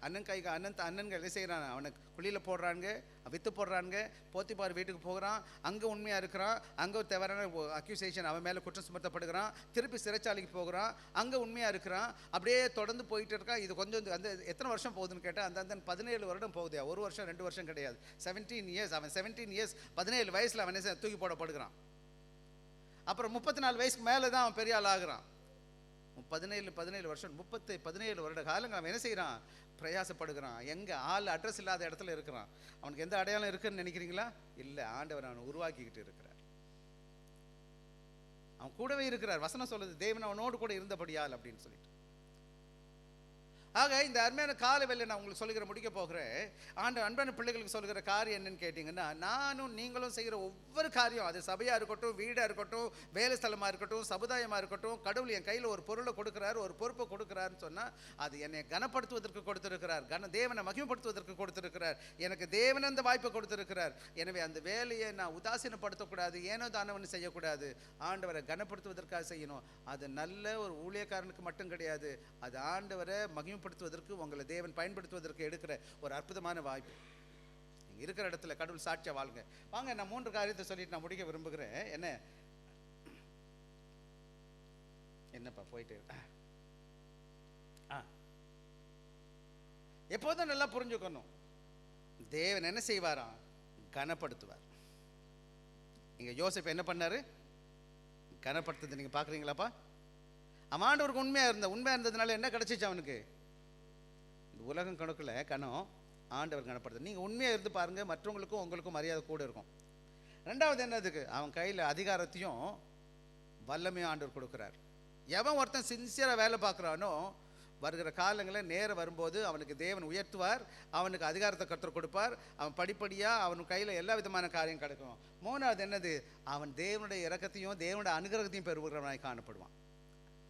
அண்ணன்கள் என்ன செய்கிறான்? அவனை குழியில் போடுறாங்க, வித்து போடுறாங்க. போத்திபார் வீட்டுக்கு போகிறான், அங்கே உண்மையாக இருக்கிறான். அங்கே தவறான அக்யூசேஷன் அவன் மேலே குற்றம் சுமத்தப்படுகிறான். திருப்பி சிறைச்சாலைக்கு போகிறான், அங்கே உண்மையாக இருக்கிறான். அப்படியே தொடர்ந்து போயிட்டு இருக்கான். இது கொஞ்சம் அந்த எத்தனை வருஷம் போகுதுன்னு கேட்டால் அந்த 17 வருடம் போகுது. 1 வருஷம் 2 வருஷம் கிடையாது, 17 இயர்ஸ். அவன் 17 இயர்ஸ் 17 வயசில் அவன் தூக்கி போடப்படுகிறான். அப்புறம் 34 வயசுக்கு மேலே தான் அவன் பெரிய ஆள் ஆகிறான். 17 வருஷம் 17 வருட காலங்கள் அவன் என்ன செய்கிறான்? பிரயாசப்படுகிறான். எங்கே ஆள் அட்ரஸ் இல்லாத இடத்துல இருக்கிறான். அவனுக்கு எந்த அடையாளம் இருக்குன்னு நினைக்கிறீங்களா? இல்லை, ஆண்டவர் அவனை உருவாக்கிக்கிட்டு இருக்கிறார். அவன் கூடவே இருக்கிறார். வசனம் சொல்லுது, தேவன் அவனோடு கூட இருந்தபடியால் அப்படின்னு சொல்லிட்டு. ஆக இந்த அருமையான கால வேலை நான் உங்களுக்கு சொல்லுகிற முடிக்க போகிறேன். அன்பான பிள்ளைகளுக்கு சொல்கிற காரியம் என்னன்னு கேட்டிங்கன்னா, நானும் நீங்களும் செய்கிற ஒவ்வொரு காரியம், அது சபையாக இருக்கட்டும், வீடாக இருக்கட்டும், வேலை ஸ்தலமாக இருக்கட்டும், சமுதாயமாக இருக்கட்டும், கடவுள் என் கையில் ஒரு பொருளை கொடுக்குறாரு, ஒரு பொறுப்பை கொடுக்குறாருன்னு சொன்னால் அது என்னை கனப்படுத்துவதற்கு கொடுத்துருக்கிறார். தேவனை மகிமைப்படுத்துவதற்கு கொடுத்துருக்கிறார். எனக்கு தேவன் அந்த வாய்ப்பை கொடுத்துருக்கிறார். எனவே அந்த வேலையை நான் உதாசீனப்படுத்தக்கூடாது, ஏனோ தானவன்னு செய்யக்கூடாது. ஆண்டவரை கனப்படுத்துவதற்காக செய்யணும். அது நல்ல ஒரு ஊழியக்காரனுக்கு மட்டும் கிடையாது, அது ஆண்டவரை மகிமைப்படுத்துவதற்கு, உங்களை தேவன் பயன்படுத்துவதற்கு எடுக்கிற ஒரு அற்புதமான வாய்ப்பு. நீங்க இருக்கிற இடத்துல கடவுள் சாட்சியா வாழுங்க. வாங்க, நான் 3 காரியத்தை சொல்லிட்டு நான் முடிக்க விரும்புகிறேன். என்னப்பா போயிட்டு எப்போதும் நல்லா புரிஞ்சுக்கணும், தேவன் என்ன செய்வாராம்? கனப்படுத்துவார். இங்க யோசேப்பு என்ன பண்ணாரு? கனப்படுத்துறது நீங்க பாக்குறீங்களாப்பா? அவன் ஆண்டவருக்கு உண்மையா இருந்ததுனால என்ன கிடைச்சிச்சு அவனுக்கு? உலகம் கணக்கில் கணம் ஆண்டவர் கனப்படுத்து. நீங்கள் உண்மையாக இருந்து பாருங்கள், மற்றவங்களுக்கும் உங்களுக்கும் மரியாதை கூட இருக்கும். ரெண்டாவது என்னதுக்கு? அவன் கையில் அதிகாரத்தையும் வல்லமையும் ஆண்டவர் கொடுக்குறார். எவன் ஒருத்தன் சின்சியராக வேலை பார்க்குறானோ வருகிற காலங்களில் நேரம் வரும்போது அவனுக்கு தேவன் உயர்த்துவார், அவனுக்கு அதிகாரத்தை கற்றுக் கொடுப்பார். அவன் படிப்படியாக அவன் கையில் எல்லா விதமான காரியம் கிடைக்கும். 3வது என்னது? அவன் தேவனுடைய இரக்கத்தையும் தேவனுடைய அனுகிரகத்தையும் பெறுகிறவனாய் காணப்படுவான்.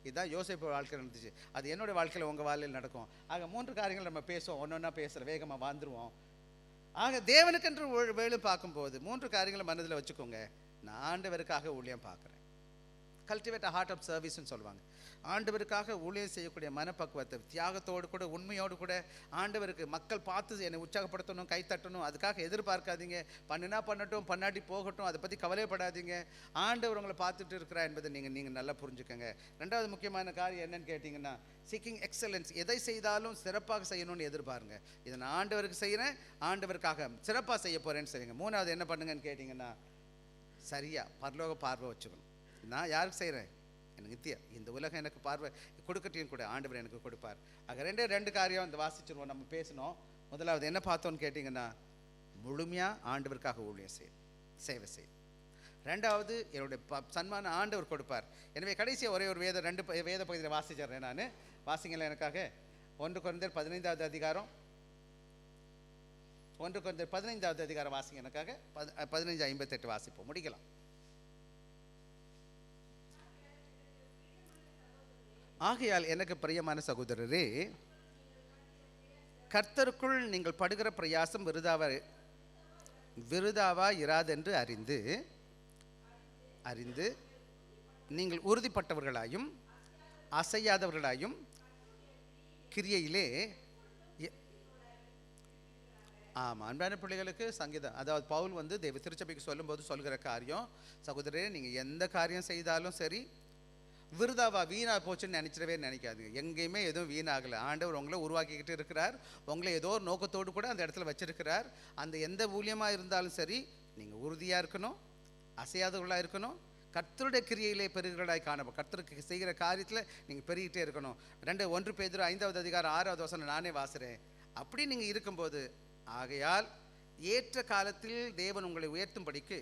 இதுதான் யோசேப்பு வாழ்க்கையில் நடந்துச்சு. அது என்னுடைய வாழ்க்கையில் உங்கள் வாழ்க்கையில் நடக்கும். ஆக 3 காரியங்கள் நம்ம பேசுவோம், ஒன்றொன்னா பேசுகிற வேகமாக வாழ்ந்துருவோம். ஆக தேவனுக்கென்று வேலை பார்க்கும்போது 3 காரியங்களை மனதில் வச்சுக்கோங்க. நான் ஆண்டவருக்காக ஊழியம் பார்க்குறேன். கல்டிவேட் அ ஹார்ட் ஆஃப் சர்வீஸ்ன்னு சொல்லுவாங்க. ஆண்டவருக்காக ஊழியம் செய்யக்கூடிய மனப்பக்குவத்தை, தியாகத்தோடு கூட உண்மையோடு கூட ஆண்டவருக்கு மக்கள் பார்த்து என்னை உற்சாகப்படுத்தணும், கை தட்டணும், அதுக்காக எதிர்பார்க்காதீங்க. பண்ணினா பண்ணட்டும், பண்ணாட்டி போகட்டும், அதை பற்றி கவலைப்படாதீங்க. ஆண்டவர் உங்களை பார்த்துட்டு இருக்கிறா என்பதை நீங்கள் நல்லா புரிஞ்சுக்கோங்க. 2வது முக்கியமான காரியம் என்னன்னு கேட்டிங்கன்னா, சீக்கிங் எக்ஸலன்ஸ். எதை செய்தாலும் சிறப்பாக செய்யணும்னு எதிர்பாருங்க. இதை நான் ஆண்டவருக்கு செய்கிறேன், ஆண்டவருக்காக சிறப்பாக செய்ய போகிறேன்னு செய்யுங்க. 3வது என்ன பண்ணுங்கன்னு கேட்டிங்கன்னா, சரியாக பரலோக பார்வை வச்சுக்கணும். நான் யாருக்கு செய்கிறேன்? எனக்கு நித்தியம் இந்த உலகம் எனக்கு பார்வை கொடுக்கட்டையும் கூட ஆண்டவர் எனக்கு கொடுப்பார். ஆக 2 காரியம் இந்த வாசிச்சிருவோம், நம்ம பேசணும். முதலாவது என்ன பார்த்தோன்னு கேட்டிங்கன்னா, முழுமையாக ஆண்டவருக்காக ஊழியம் சேவை செய்யும். 2வது என்னுடைய சன்மான ஆண்டவர் கொடுப்பார். எனவே கடைசியாக ஒரே ஒரு 2 வேத பகுதியில் வாசிச்சிடுறேன் நான். வாசிங்களேன் எனக்காக. 1 கொரிந்தியர் 15வது அதிகாரம். 1 கொரிந்தியர் 15வது அதிகாரம் வாசிங்க எனக்காக. 15:58 வாசிப்போம், முடிக்கலாம். ஆகையால் எனக்கு பிரியமான சகோதரரே, கர்த்தருக்குள் நீங்கள் படுகிற பிரயாசம் விருதாவா இராதென்று அறிந்து அறிந்து நீங்கள் உறுதிப்பட்டவர்களாயும் அசையாதவர்களாயும் கிரியையிலே. ஆமாம், அன்பான பிள்ளைகளுக்கு சங்கீதம், அதாவது பவுல் தேவ திருச்சபைக்கு சொல்லும்போது சொல்கிற காரியம், சகோதரரே நீங்கள் எந்த காரியம் செய்தாலும் சரி விருதாவா வீணாக போச்சுன்னு நினைக்காதுங்க. எங்கேயுமே எதுவும் வீணாகலை. ஆண்டவர் உங்களை உருவாக்கிக்கிட்டு இருக்கிறார். உங்களை ஏதோ ஒரு நோக்கத்தோடு கூட அந்த இடத்துல வச்சிருக்கிறார். அந்த எந்த ஊழியமாக இருந்தாலும் சரி நீங்கள் உறுதியாக இருக்கணும், அசையாதவர்களாக இருக்கணும், கர்த்தருடைய கிரியையிலே பெருகிறவர்களாய் காணப்படும். கர்த்தருக்கு செய்கிற காரியத்தில் நீங்கள் பெருகிட்டே இருக்கணும். 1 பேதுரு 5வது அதிகாரம் 6வது வசனம் நானே வாசுறேன். அப்படி நீங்கள் இருக்கும்போது, ஆகையால் ஏற்ற காலத்தில் தேவன் உங்களை உயர்த்தும்படிக்கு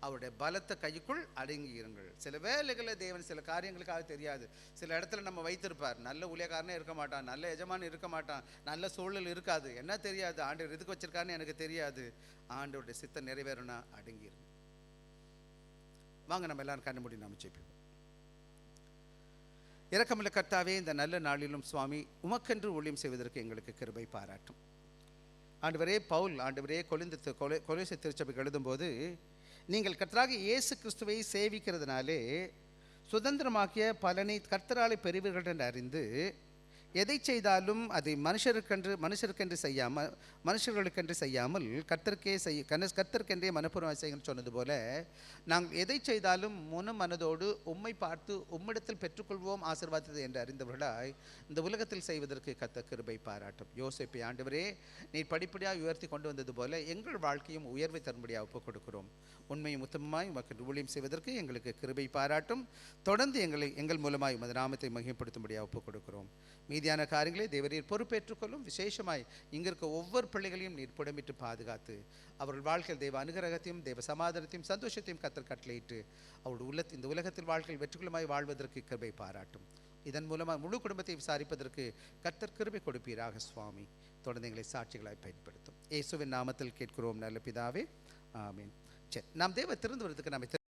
அவருடைய பலத்த கைக்குள் அடங்கியிருங்கள். சில வேலைகளில் தேவன் சில காரியங்களுக்காக தெரியாது. சில இடத்துல நம்ம வைத்திருப்பார். நல்ல ஊழியக்காரனே இருக்க மாட்டான், நல்ல எஜமான் இருக்க மாட்டான், நல்ல சூழல் இருக்காது, என்ன தெரியாது, ஆண்டவர் எதுக்கு வச்சிருக்காருன்னு எனக்கு தெரியாது. ஆண்டவருடைய சித்தம் நிறைவேறனா அடங்கியிருங்க. வாங்க நம்ம எல்லாரும் கண்ணு மூடி நாம ஜெபிப்போம். இரக்கமுள்ள கர்த்தாவே, இந்த நல்ல நாளிலும் சுவாமி உமக்கென்று ஊழியம் செய்வதற்கு எங்களுக்கு கிருபை பாராட்டும். ஆண்டவரே, பவுல் ஆண்டவரே கொலோசை திருச்சபைக்கு எழுதும்போது, நீங்கள் கர்த்தராகிய இயேசு கிறிஸ்துவை சேவிக்கிறதுனாலே சுதந்திரமாக்கிய பலனை கர்த்தராலே பெறுவீர்கள் என்று அறிந்து எதை செய்தாலும் அதை மனுஷருக்கென்று செய்யாமல் கர்த்தருக்கென்றே மனப்பூர்வமாக செய்யணும்னு சொன்னது போல, நாங்கள் எதை செய்தாலும் முழு மனதோடு உம்மை பார்த்து உம்மிடத்தில் பெற்றுக்கொள்வோம் ஆசீர்வாதத்தை என்று அறிந்தவர்களாய் இந்த உலகத்தில் செய்வதற்கு கர்த்தர் கிருபை பாராட்டும். யோசேப்பை ஆண்டவரே, நீர் படிப்படியாக உயர்த்தி கொண்டு வந்தது போல எங்கள் வாழ்க்கையும் உயர்வை தரும்படியாக ஒப்புக் கொடுக்கிறோம். உண்மையும் உத்தமமாய் உமக்கு ஊழியம் செய்வதற்கு எங்களுக்கு கிருபை பாராட்டும். தொடர்ந்து எங்கள் மூலமாய் உமது நாமத்தை மகிமைப்படுத்தும்படியாக ஒப்புக் கொடுக்கிறோம். மீதியான காரியங்களை தேவரீர் பொறுப்பேற்றுக்கொள்ளும். விசேஷமாய் இங்கிருக்க ஒவ்வொரு பிள்ளைகளையும் நீர் புடமிட்டு பாதுகாத்து அவர்கள் வாழ்க்கையில் தேவ அனுகிரகத்தையும் தேவ சமாதானத்தையும் சந்தோஷத்தையும் கர்த்தர் கட்டளையிட்டு அவருடைய இந்த உலகத்தில் வாழ்க்கையில் வெற்றிக்குள்ளமாய் வாழ்வதற்கு கிருபை பாராட்டும். இதன் மூலமாக முழு குடும்பத்தை விசாரிப்பதற்கு கர்த்தர் கிருபை கொடுப்பீராக சுவாமி. தொடர்ந்து எங்களை சாட்சிகளாய் பயன்படுத்தும். இயேசுவின் நாமத்தில் கேட்கிறோம் நல்ல பிதாவே, ஆமீன். சரி, நாம் தேவ திறந்து வரதுக்கு நம்ம